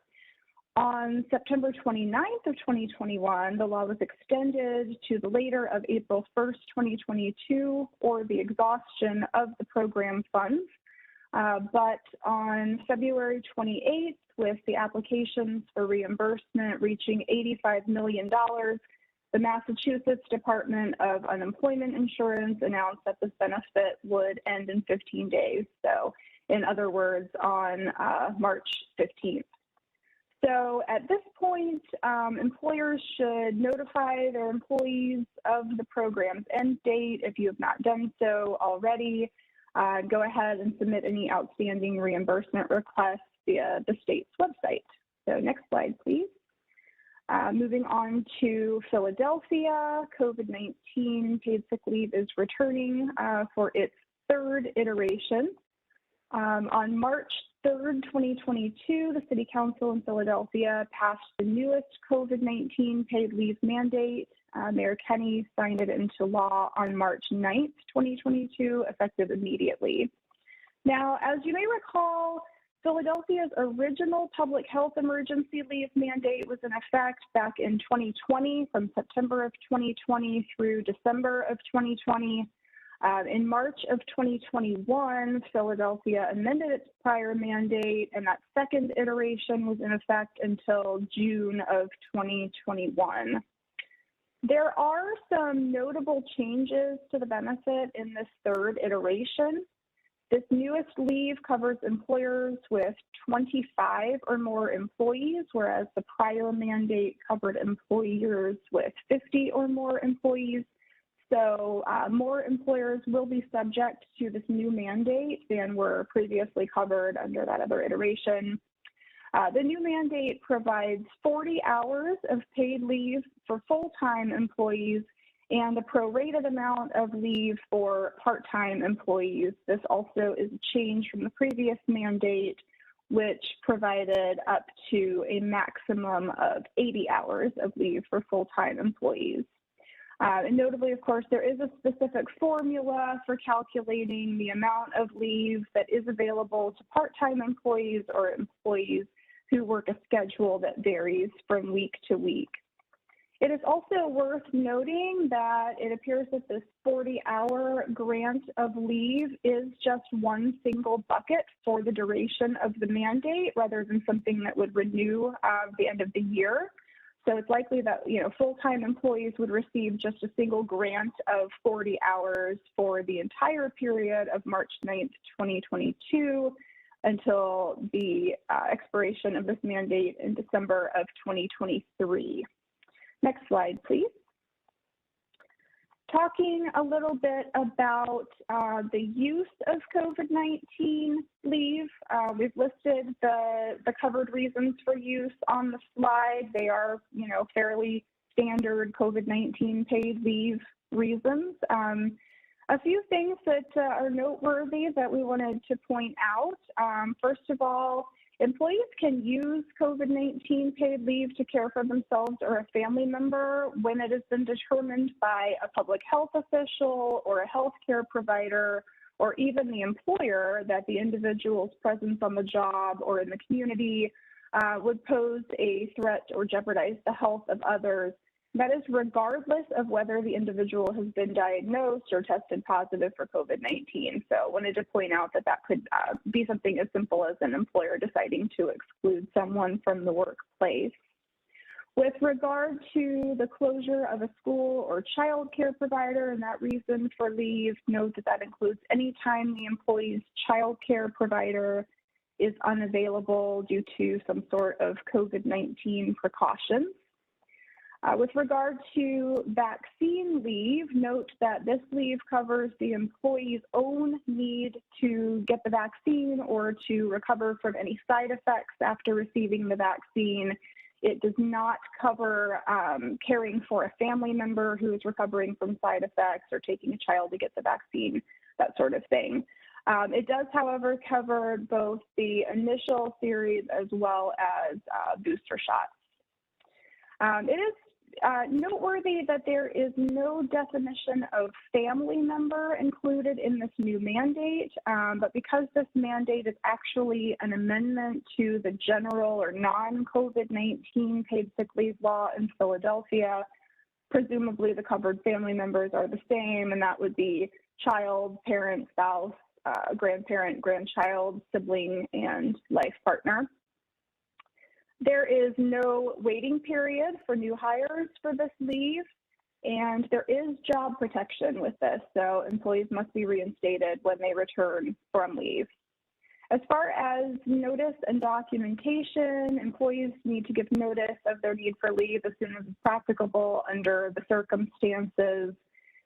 On September 29th of 2021, the law was extended to the later of April 1st, 2022, or the exhaustion of the program funds. But on February 28th, with the applications for reimbursement reaching $85 million, the Massachusetts Department of Unemployment Insurance announced that this benefit would end in 15 days. So, in other words, on March 15th. So at this point, employers should notify their employees of the program's end date. If you have not done so already, go ahead and submit any outstanding reimbursement requests via the state's website. So next slide, please. Moving on to Philadelphia, COVID-19 paid sick leave is returning for its third iteration. On March 3rd, 2022, the City Council in Philadelphia passed the newest COVID-19 paid leave mandate. Mayor Kenny signed it into law on March 9th, 2022, effective immediately. Now, as you may recall, Philadelphia's original public health emergency leave mandate was in effect back in 2020, from September of 2020 through December of 2020. In March of 2021, Philadelphia amended its prior mandate, and that second iteration was in effect until June of 2021. There are some notable changes to the benefit in this third iteration. This newest leave covers employers with 25 or more employees, whereas the prior mandate covered employers with 50 or more employees. So more employers will be subject to this new mandate than were previously covered under that other iteration. The new mandate provides 40 hours of paid leave for full-time employees and a prorated amount of leave for part-time employees. This also is a change from the previous mandate, which provided up to a maximum of 80 hours of leave for full-time employees. And notably, of course, there is a specific formula for calculating the amount of leave that is available to part-time employees or employees who work a schedule that varies from week to week. It is also worth noting that it appears that this 40-hour grant of leave is just one single bucket for the duration of the mandate, rather than something that would renew at the end of the year. So it's likely that, full-time employees would receive just a single grant of 40 hours for the entire period of March 9th, 2022, until the expiration of this mandate in December of 2023. Next slide, please. Talking a little bit about the use of COVID-19 leave. We've listed the covered reasons for use on the slide. They are, fairly standard COVID-19 paid leave reasons. A few things that are noteworthy that we wanted to point out. First of all, employees can use COVID-19 paid leave to care for themselves or a family member when it has been determined by a public health official or a healthcare provider, or even the employer, that the individual's presence on the job or in the community would pose a threat or jeopardize the health of others. That is regardless of whether the individual has been diagnosed or tested positive for COVID-19. So I wanted to point out that that could be something as simple as an employer deciding to exclude someone from the workplace. With regard to the closure of a school or child care provider and that reason for leave, note that that includes any time the employee's child care provider is unavailable due to some sort of COVID-19 precautions. With regard to vaccine leave, note that this leave covers the employee's own need to get the vaccine or to recover from any side effects after receiving the vaccine. It does not cover caring for a family member who is recovering from side effects or taking a child to get the vaccine, that sort of thing. It does, however, cover both the initial series as well as booster shots. It is noteworthy that there is no definition of family member included in this new mandate, but because this mandate is actually an amendment to the general or non-COVID-19 paid sick leave law in Philadelphia, presumably the covered family members are the same, and that would be child, parent, spouse, grandparent, grandchild, sibling, and life partner. There is no waiting period for new hires for this leave, and there is job protection with this, so employees must be reinstated when they return from leave. As far as notice and documentation, employees need to give notice of their need for leave as soon as practicable under the circumstances.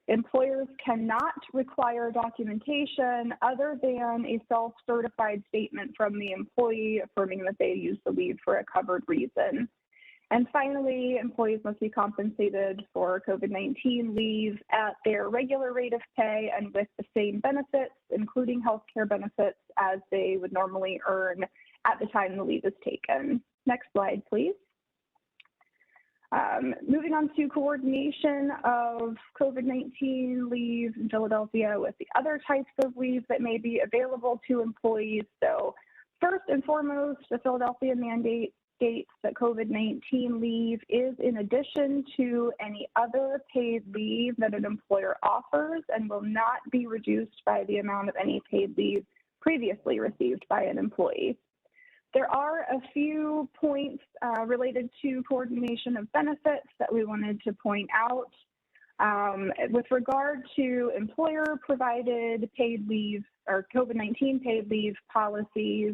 Employers cannot require documentation other than a self-certified statement from the employee affirming that they used the leave for a covered reason. And finally, employees must be compensated for COVID-19 leave at their regular rate of pay and with the same benefits, including health care benefits, as they would normally earn at the time the leave is taken. Next slide, please. Moving on to coordination of COVID-19 leave in Philadelphia with the other types of leave that may be available to employees. So first and foremost, the Philadelphia mandate states that COVID-19 leave is in addition to any other paid leave that an employer offers and will not be reduced by the amount of any paid leave previously received by an employee. There are a few points related to coordination of benefits that we wanted to point out. With regard to employer-provided paid leave or COVID-19 paid leave policies,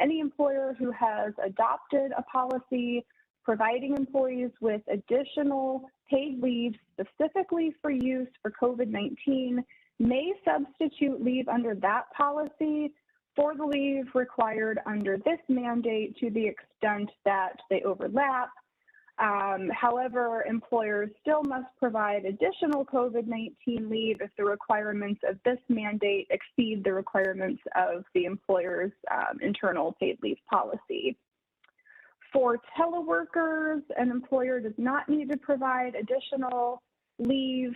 any employer who has adopted a policy providing employees with additional paid leave specifically for use for COVID-19 may substitute leave under that policy for the leave required under this mandate to the extent that they overlap. However, employers still must provide additional COVID-19 leave if the requirements of this mandate exceed the requirements of the employer's internal paid leave policy. For teleworkers, an employer does not need to provide additional leave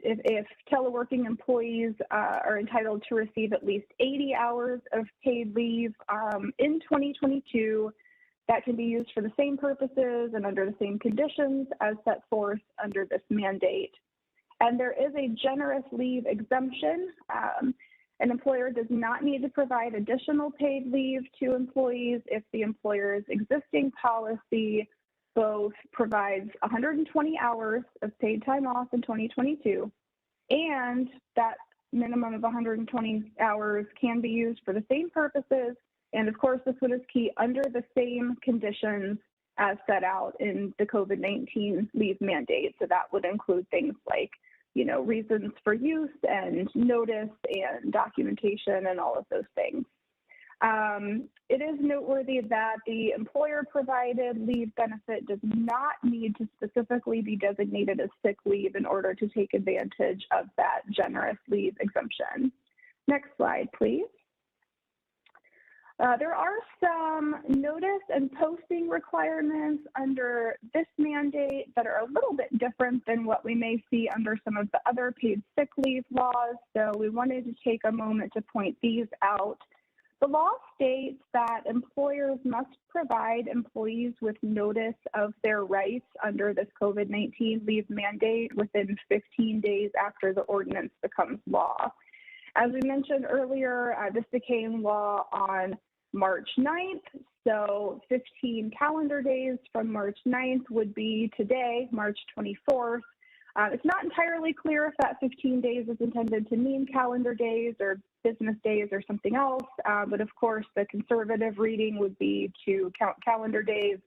if teleworking employees are entitled to receive at least 80 hours of paid leave in 2022, that can be used for the same purposes and under the same conditions as set forth under this mandate. And there is a generous leave exemption. An employer does not need to provide additional paid leave to employees if the employer's existing policy both provides 120 hours of paid time off in 2022, and that minimum of 120 hours can be used for the same purposes. And of course, this one is key, under the same conditions as set out in the COVID-19 leave mandate. So that would include things like, reasons for use and notice and documentation and all of those things. It is noteworthy that the employer-provided leave benefit does not need to specifically be designated as sick leave in order to take advantage of that generous leave exemption. Next slide, please. There are some notice and posting requirements under this mandate that are a little bit different than what we may see under some of the other paid sick leave laws. So we wanted to take a moment to point these out. The law states that employers must provide employees with notice of their rights under this COVID-19 leave mandate within 15 days after the ordinance becomes law. As we mentioned earlier, this became law on March 9th, so 15 calendar days from March 9th would be today, March 24th. It's not entirely clear if that 15 days is intended to mean calendar days or business days or something else, but of course the conservative reading would be to count calendar days,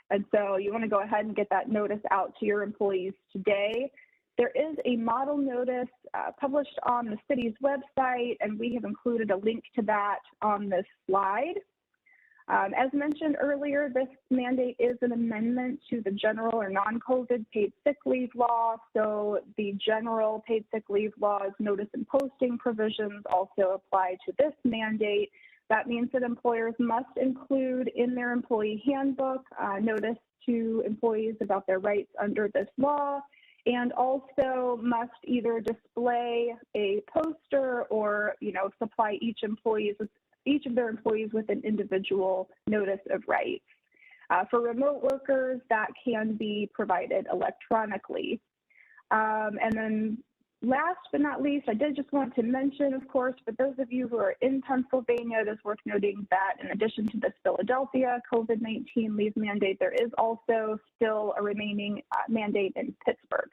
and so you want to go ahead and get that notice out to your employees today. There is a model notice published on the city's website, and we have included a link to that on this slide. As mentioned earlier, this mandate is an amendment to the general or non-COVID paid sick leave law. So the general paid sick leave law's notice and posting provisions also apply to this mandate. That means that employers must include in their employee handbook notice to employees about their rights under this law, and also must either display a poster or, supply each of their employees with an individual notice of rights. For remote workers, that can be provided electronically. And then last but not least, I did just want to mention, of course, for those of you who are in Pennsylvania, it is worth noting that in addition to this Philadelphia COVID-19 leave mandate, there is also still a remaining mandate in Pittsburgh.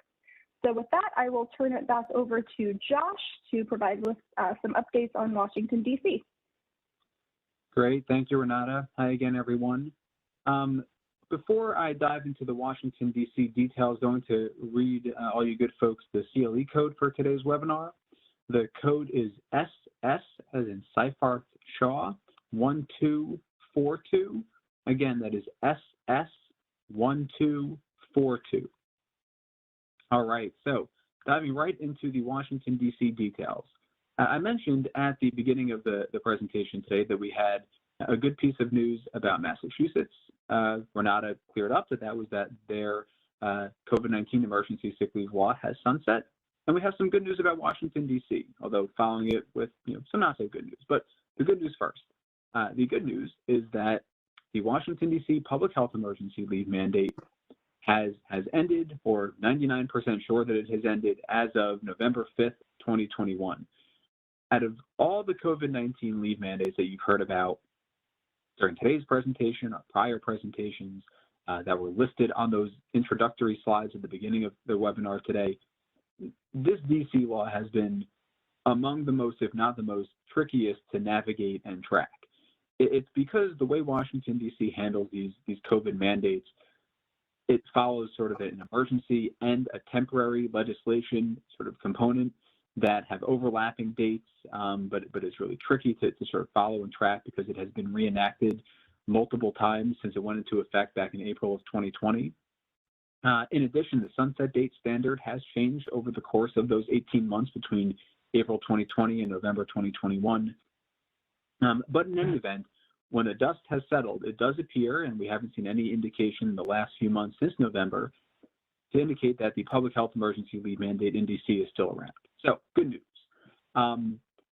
So with that, I will turn it back over to Josh to provide with some updates on Washington, D.C. Great. Thank you, Renata. Hi again, everyone. Before I dive into the Washington, D.C. details, I'm going to read all you good folks the CLE code for today's webinar. The code is SS, as in Seyfarth Shaw, 1242. Again, that is SS 1242. All right, so diving right into the Washington, D.C. details. I mentioned at the beginning of the presentation today that we had a good piece of news about Massachusetts. Renata cleared up that was that their COVID-19 emergency sick leave law has sunset. And we have some good news about Washington, D.C., although following it with some not so good news. But the good news first. The good news is that the Washington, D.C. public health emergency leave mandate has ended, or 99% sure that it has ended as of November 5th, 2021. Out of all the COVID-19 leave mandates that you've heard about during today's presentation or prior presentations that were listed on those introductory slides at the beginning of the webinar today, this DC law has been among the most, if not the most, trickiest to navigate and track. It's because the way Washington, D.C. handles these COVID mandates, it follows sort of an emergency and a temporary legislation sort of component that have overlapping dates, but it's really tricky to sort of follow and track because it has been reenacted multiple times since it went into effect back in April of 2020. In addition, the sunset date standard has changed over the course of those 18 months between April 2020 and November 2021. But in any event, when the dust has settled, it does appear, and we haven't seen any indication in the last few months since November, to indicate that the public health emergency leave mandate in DC is still around. So good news.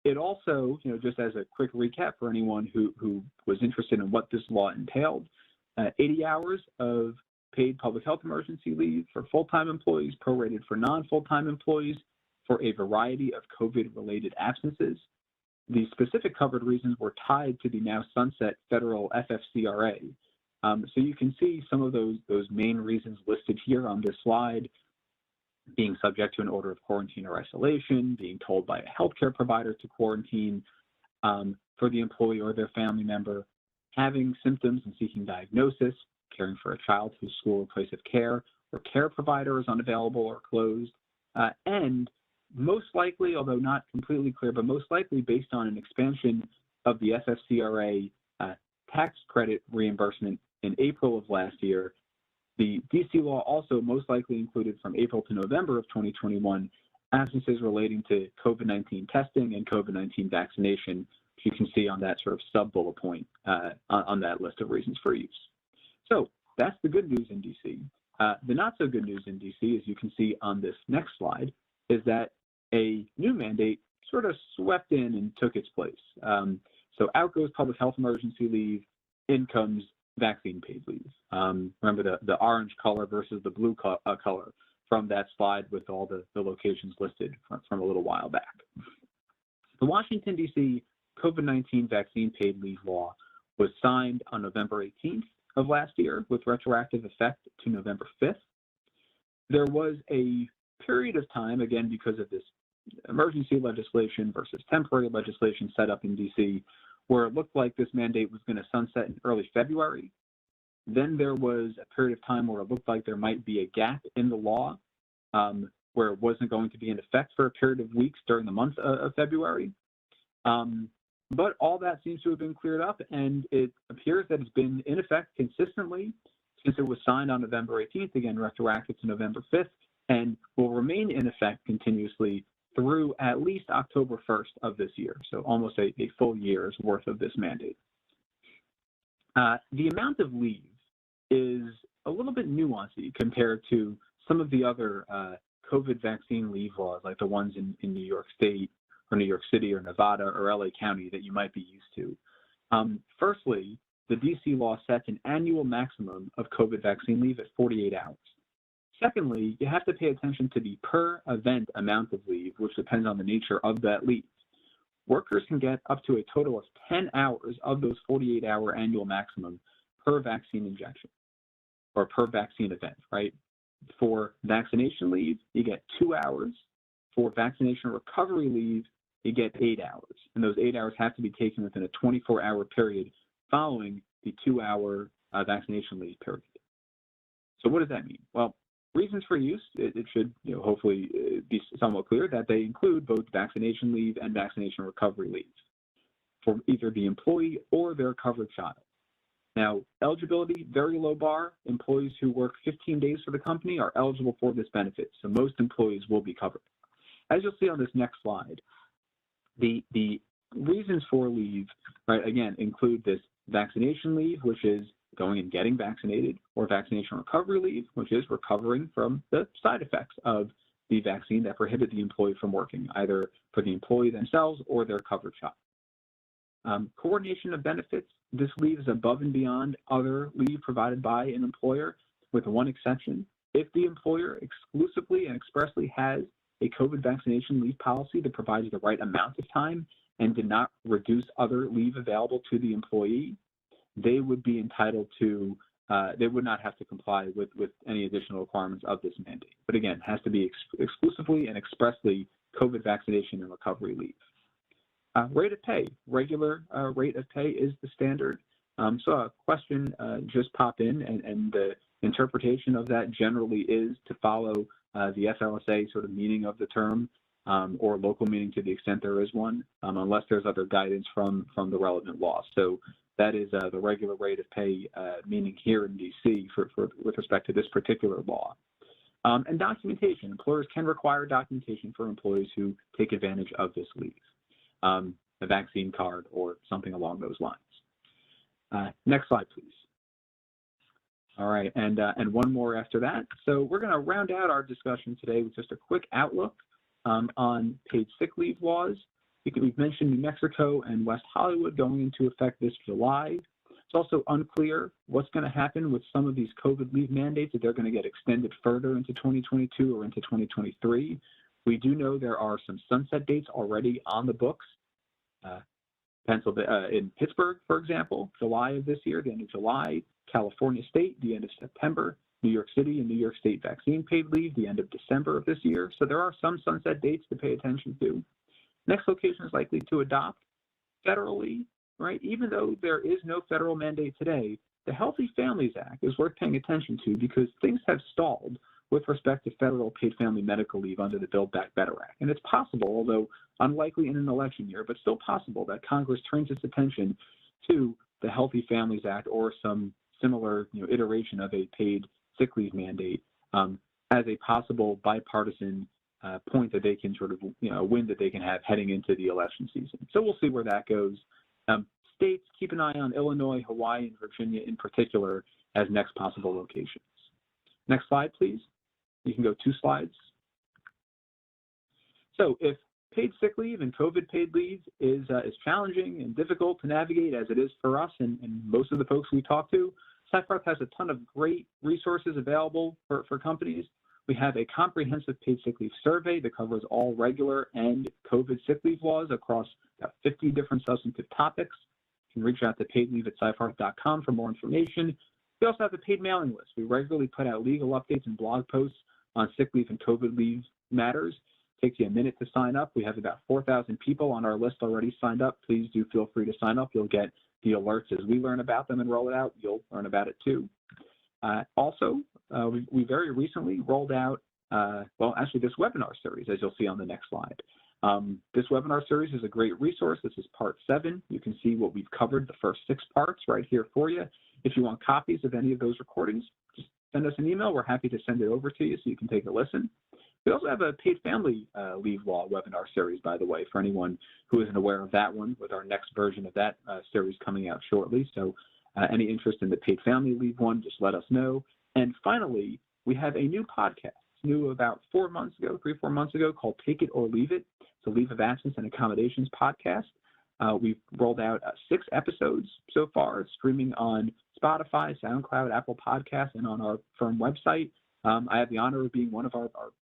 It also, just as a quick recap for anyone who was interested in what this law entailed, 80 hours of paid public health emergency leave for full-time employees, prorated for non-full-time employees for a variety of COVID-related absences. The specific covered reasons were tied to the now sunset federal FFCRA. So you can see some of those main reasons listed here on this slide: being subject to an order of quarantine or isolation, being told by a healthcare provider to quarantine for the employee or their family member, having symptoms and seeking diagnosis, caring for a child whose school or place of care or care provider is unavailable or closed, and most likely, although not completely clear, but most likely based on an expansion of the FFCRA tax credit reimbursement in April of last year, the DC law also most likely included from April to November of 2021 absences relating to COVID-19 testing and COVID-19 vaccination, which you can see on that sort of sub-bullet point on that list of reasons for use. So that's the good news in DC. The not so good news in DC, as you can see on this next slide, is that a new mandate sort of swept in and took its place. So out goes public health emergency leave, in comes vaccine paid leave. Remember the orange color versus the blue color from that slide with all the locations listed from a little while back. The Washington, D.C. COVID-19 vaccine paid leave law was signed on November 18th of last year with retroactive effect to November 5th. There was a period of time, again, because of this emergency legislation versus temporary legislation set up in D.C., where it looked like this mandate was going to sunset in early February. Then there was a period of time where it looked like there might be a gap in the law where it wasn't going to be in effect for a period of weeks during the month of February. But all that seems to have been cleared up, and it appears that it's been in effect consistently since it was signed on November 18th, again, retroactive to November 5th, and will remain in effect continuously through at least October 1st of this year, so almost a full year's worth of this mandate. The amount of leave is a little bit nuanced compared to some of the other COVID vaccine leave laws, like the ones in New York State or New York City or Nevada or LA County that you might be used to. Firstly, the DC law sets an annual maximum of COVID vaccine leave at 48 hours. Secondly, you have to pay attention to the per event amount of leave, which depends on the nature of that leave. Workers can get up to a total of 10 hours of those 48-hour annual maximum per vaccine injection or per vaccine event, right? For vaccination leave, you get 2 hours. For vaccination recovery leave, you get 8 hours. And those 8 hours have to be taken within a 24-hour period following the 2-hour vaccination leave period. So what does that mean? Well, reasons for use, it should hopefully be somewhat clear that they include both vaccination leave and vaccination recovery leave for either the employee or their covered child. Now, eligibility, very low bar. Employees who work 15 days for the company are eligible for this benefit, so most employees will be covered. As you'll see on this next slide, the reasons for leave, right, again, include this vaccination leave, which is going and getting vaccinated, or vaccination recovery leave, which is recovering from the side effects of the vaccine that prohibit the employee from working, either for the employee themselves or their covered child. Coordination of benefits, this leave is above and beyond other leave provided by an employer, with one exception. If the employer exclusively and expressly has a COVID vaccination leave policy that provides the right amount of time and did not reduce other leave available to the employee, they would be entitled to, they would not have to comply with any additional requirements of this mandate. But again, it has to be exclusively and expressly COVID vaccination and recovery leave. Rate of pay, regular rate of pay is the standard. So a question just pop in, and the interpretation of that generally is to follow the FLSA sort of meaning of the term, or local meaning to the extent there is one, unless there's other guidance from the relevant law. So that is the regular rate of pay meaning here in DC with respect to this particular law. And documentation. Employers can require documentation for employees who take advantage of this leave, a vaccine card or something along those lines. Next slide, please. All right, and one more after that. So we're going to round out our discussion today with just a quick outlook on paid sick leave laws. We've mentioned New Mexico and West Hollywood going into effect this July. It's also unclear what's going to happen with some of these COVID leave mandates, if they're going to get extended further into 2022 or into 2023. We do know there are some sunset dates already on the books. In Pittsburgh, for example, July of this year, the end of July. California State, the end of September. New York City and New York State vaccine paid leave, the end of December of this year. So there are some sunset dates to pay attention to. Next location is likely to adopt federally, right? Even though there is no federal mandate today, the Healthy Families Act is worth paying attention to because things have stalled with respect to federal paid family medical leave under the Build Back Better Act. And it's possible, although unlikely in an election year, but still possible that Congress turns its attention to the Healthy Families Act or some similar iteration of a paid sick leave mandate as a possible bipartisan point that they can sort of, win that they can have heading into the election season. So we'll see where that goes. States, keep an eye on Illinois, Hawaii, and Virginia in particular as next possible locations. Next slide, please. You can go 2 slides. So if paid sick leave and COVID paid leave is challenging and difficult to navigate, as it is for us and most of the folks we talk to. Seyfarth has a ton of great resources available for companies. We have a comprehensive paid sick leave survey that covers all regular and COVID sick leave laws across about 50 different substantive topics. You can reach out to paidleave@seyfarth.com for more information. We also have a paid mailing list. We regularly put out legal updates and blog posts on sick leave and COVID leave matters. It takes you a minute to sign up. We have about 4,000 people on our list already signed up. Please do feel free to sign up. You'll get the alerts as we learn about them and roll it out. You'll learn about it too. We very recently rolled out, this webinar series, as you'll see on the next slide. This webinar series is a great resource. This is part 7. You can see what we've covered, the first 6 parts right here for you. If you want copies of any of those recordings, just send us an email. We're happy to send it over to you so you can take a listen. We also have a paid family leave law webinar series, by the way, for anyone who isn't aware of that one, with our next version of that series coming out shortly. So any interest in the paid family leave one, just let us know. And finally, we have a new podcast, new about 3 or 4 months ago, called Take It or Leave It. It's a leave of absence and accommodations podcast. We've rolled out 6 episodes so far. It's streaming on Spotify, SoundCloud, Apple Podcasts, and on our firm website. I have the honor of being one of our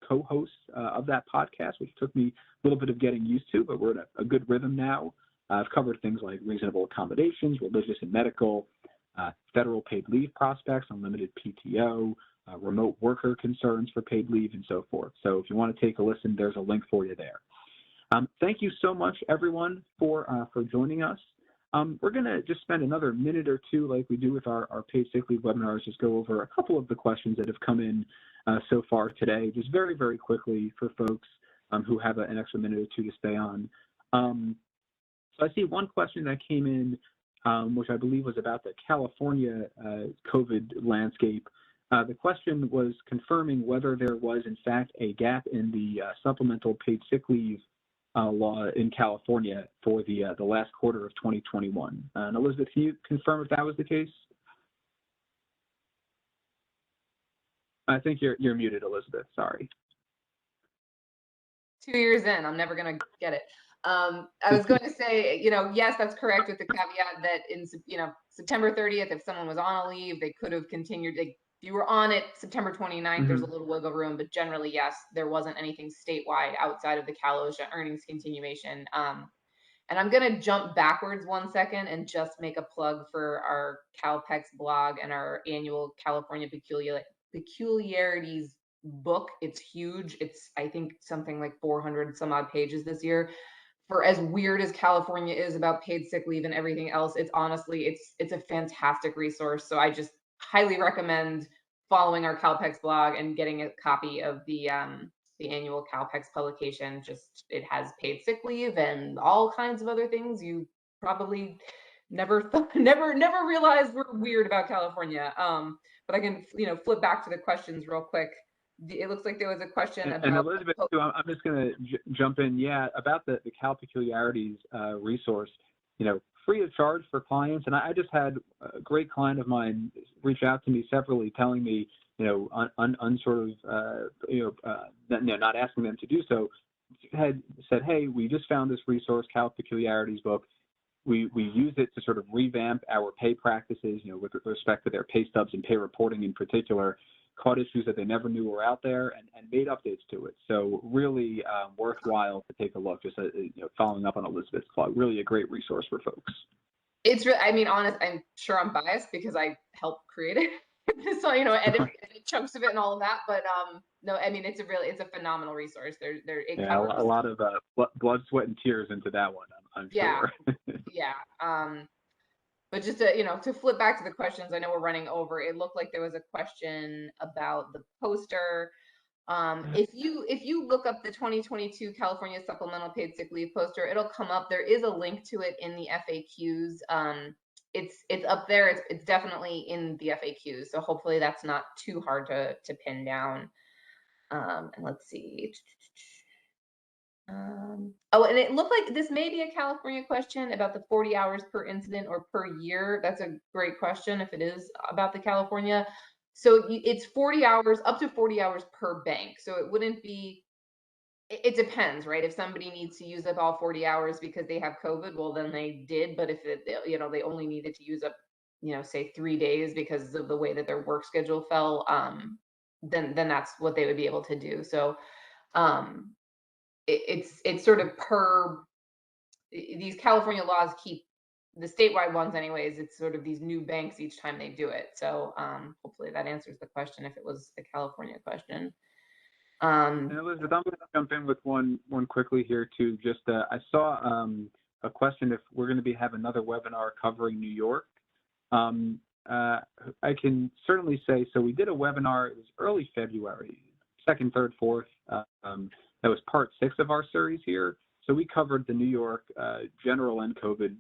co-hosts of that podcast, which took me a little bit of getting used to, but we're in a good rhythm now. I've covered things like reasonable accommodations, religious and medical, federal paid leave prospects, unlimited PTO, remote worker concerns for paid leave, and so forth. So if you want to take a listen, there's a link for you there. Thank you so much, everyone, for joining us. We're going to just spend another minute or two, like we do with our paid sick leave webinars, just go over a couple of the questions that have come in so far today, just very, very quickly for folks who have an extra minute or two to stay on. So I see one question that came in, which I believe was about the California COVID landscape. The question was confirming whether there was, in fact, a gap in the supplemental paid sick leave law in California for the last quarter of 2021. And Elizabeth, can you confirm if that was the case? I think you're muted, Elizabeth. Sorry. 2 years in, I'm never going to get it. I was going to say, yes, that's correct, with the caveat that in, September 30th, if someone was on a leave, they could have continued. If you were on it September 29th, there's a little wiggle room, but generally, yes, there wasn't anything statewide outside of the Cal OSHA earnings continuation. And I'm going to jump backwards 1 second and just make a plug for our CalPEX blog and our annual California Peculiarities book. It's huge. It's, I think, something like 400 some odd pages this year. For as weird as California is about paid sick leave and everything else, it's honestly, it's a fantastic resource. So I just highly recommend following our CalPEX blog and getting a copy of the annual CalPEX publication. Just, it has paid sick leave and all kinds of other things you probably never realized were weird about California. But I can, flip back to the questions real quick. It looks like there was a question about— And Elizabeth, too, I'm just going to jump in. Yeah, about the Cal Peculiarities resource, free of charge for clients. And I just had a great client of mine reach out to me separately, telling me, not asking them to do so, had said, hey, we just found this resource, Cal Peculiarities book. We used it to sort of revamp our pay practices, with respect to their pay stubs and pay reporting in particular, caught issues that they never knew were out there, and made updates to it. So really worthwhile to take a look, just following up on Elizabeth's plug. Really a great resource for folks. It's really, I'm sure I'm biased because I helped create it. So, edit chunks of it and all of that. But no, it's a phenomenal resource. It covers a lot of blood, sweat, and tears into that one, I'm sure. Yeah. But just to flip back to the questions, I know we're running over. It looked like there was a question about the poster. If you look up the 2022 California Supplemental Paid Sick Leave poster, it'll come up. There is a link to it in the FAQs. It's up there. It's definitely in the FAQs. So hopefully that's not too hard to pin down. And let's see. And it looked like this may be a California question about the 40 hours per incident or per year. That's a great question if it is about the California. So it's 40 hours, up to 40 hours per bank. So it wouldn't be It depends, right? If somebody needs to use up all 40 hours because they have COVID, well, then they did. But if they only needed to use up, say 3 days because of the way that their work schedule fell, then that's what they would be able to do. So um, it's sort of these California laws keep the statewide ones anyways. It's sort of these new banks each time they do it. So hopefully that answers the question if it was a California question. And Elizabeth, I'm going to jump in with one quickly here too. Just I saw a question if we're going to have another webinar covering New York. I can certainly say, so we did a webinar, it was early February, 2nd, 3rd, 4th. That was part 6 of our series here. So we covered the New York general and COVID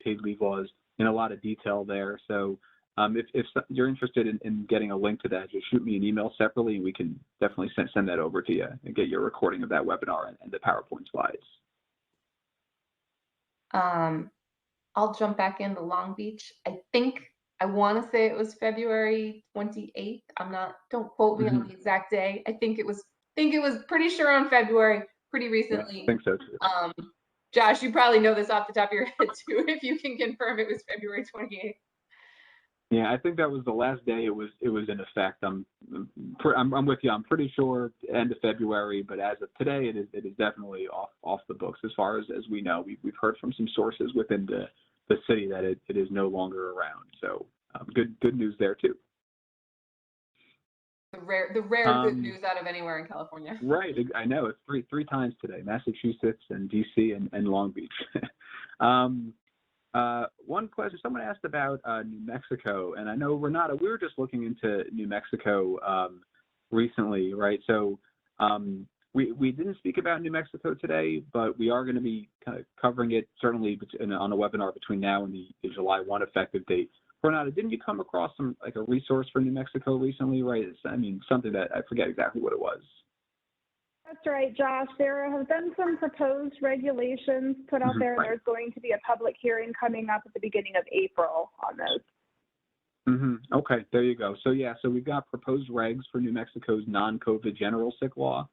paid leave laws in a lot of detail there. So if you're interested in getting a link to that, just shoot me an email separately, and we can definitely send that over to you and get your recording of that webinar and the PowerPoint slides. I'll jump back into Long Beach. I want to say it was February 28th. Don't quote me on the exact day. I think it was pretty sure on February, pretty recently. Yeah, I think so too. Josh, you probably know this off the top of your head too, if you can confirm it was February 28th. Yeah, I think that was the last day it was in effect. I'm with you. I'm pretty sure end of February, but as of today, it is definitely off the books as far as we know. We've heard from some sources within the city that it is no longer around. So good news there too. The rare good news out of anywhere in California. Right, I know it's three times today: Massachusetts and DC and Long Beach. One question someone asked about New Mexico, and I know we were just looking into New Mexico recently, right? So we didn't speak about New Mexico today, but we are going to be kind of covering it certainly on a webinar between now and the July 1 effective date. Renata, didn't you come across a resource for New Mexico recently, right? Something that I forget exactly what it was. That's right, Josh. There have been some proposed regulations put out there, and there's going to be a public hearing coming up at the beginning of April on those. Okay, there you go. So we've got proposed regs for New Mexico's non-COVID general sick law.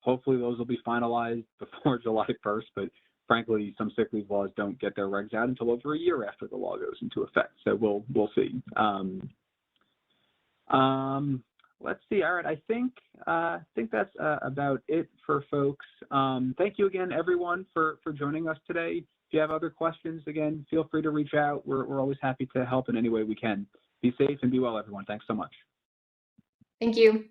Hopefully those will be finalized before July 1st, but frankly, some sick leave laws don't get their regs out until over a year after the law goes into effect. So we'll see. Let's see. All right. I think that's about it for folks. Thank you again, everyone, for joining us today. If you have other questions, again, feel free to reach out. We're always happy to help in any way we can. Be safe and be well, everyone. Thanks so much. Thank you.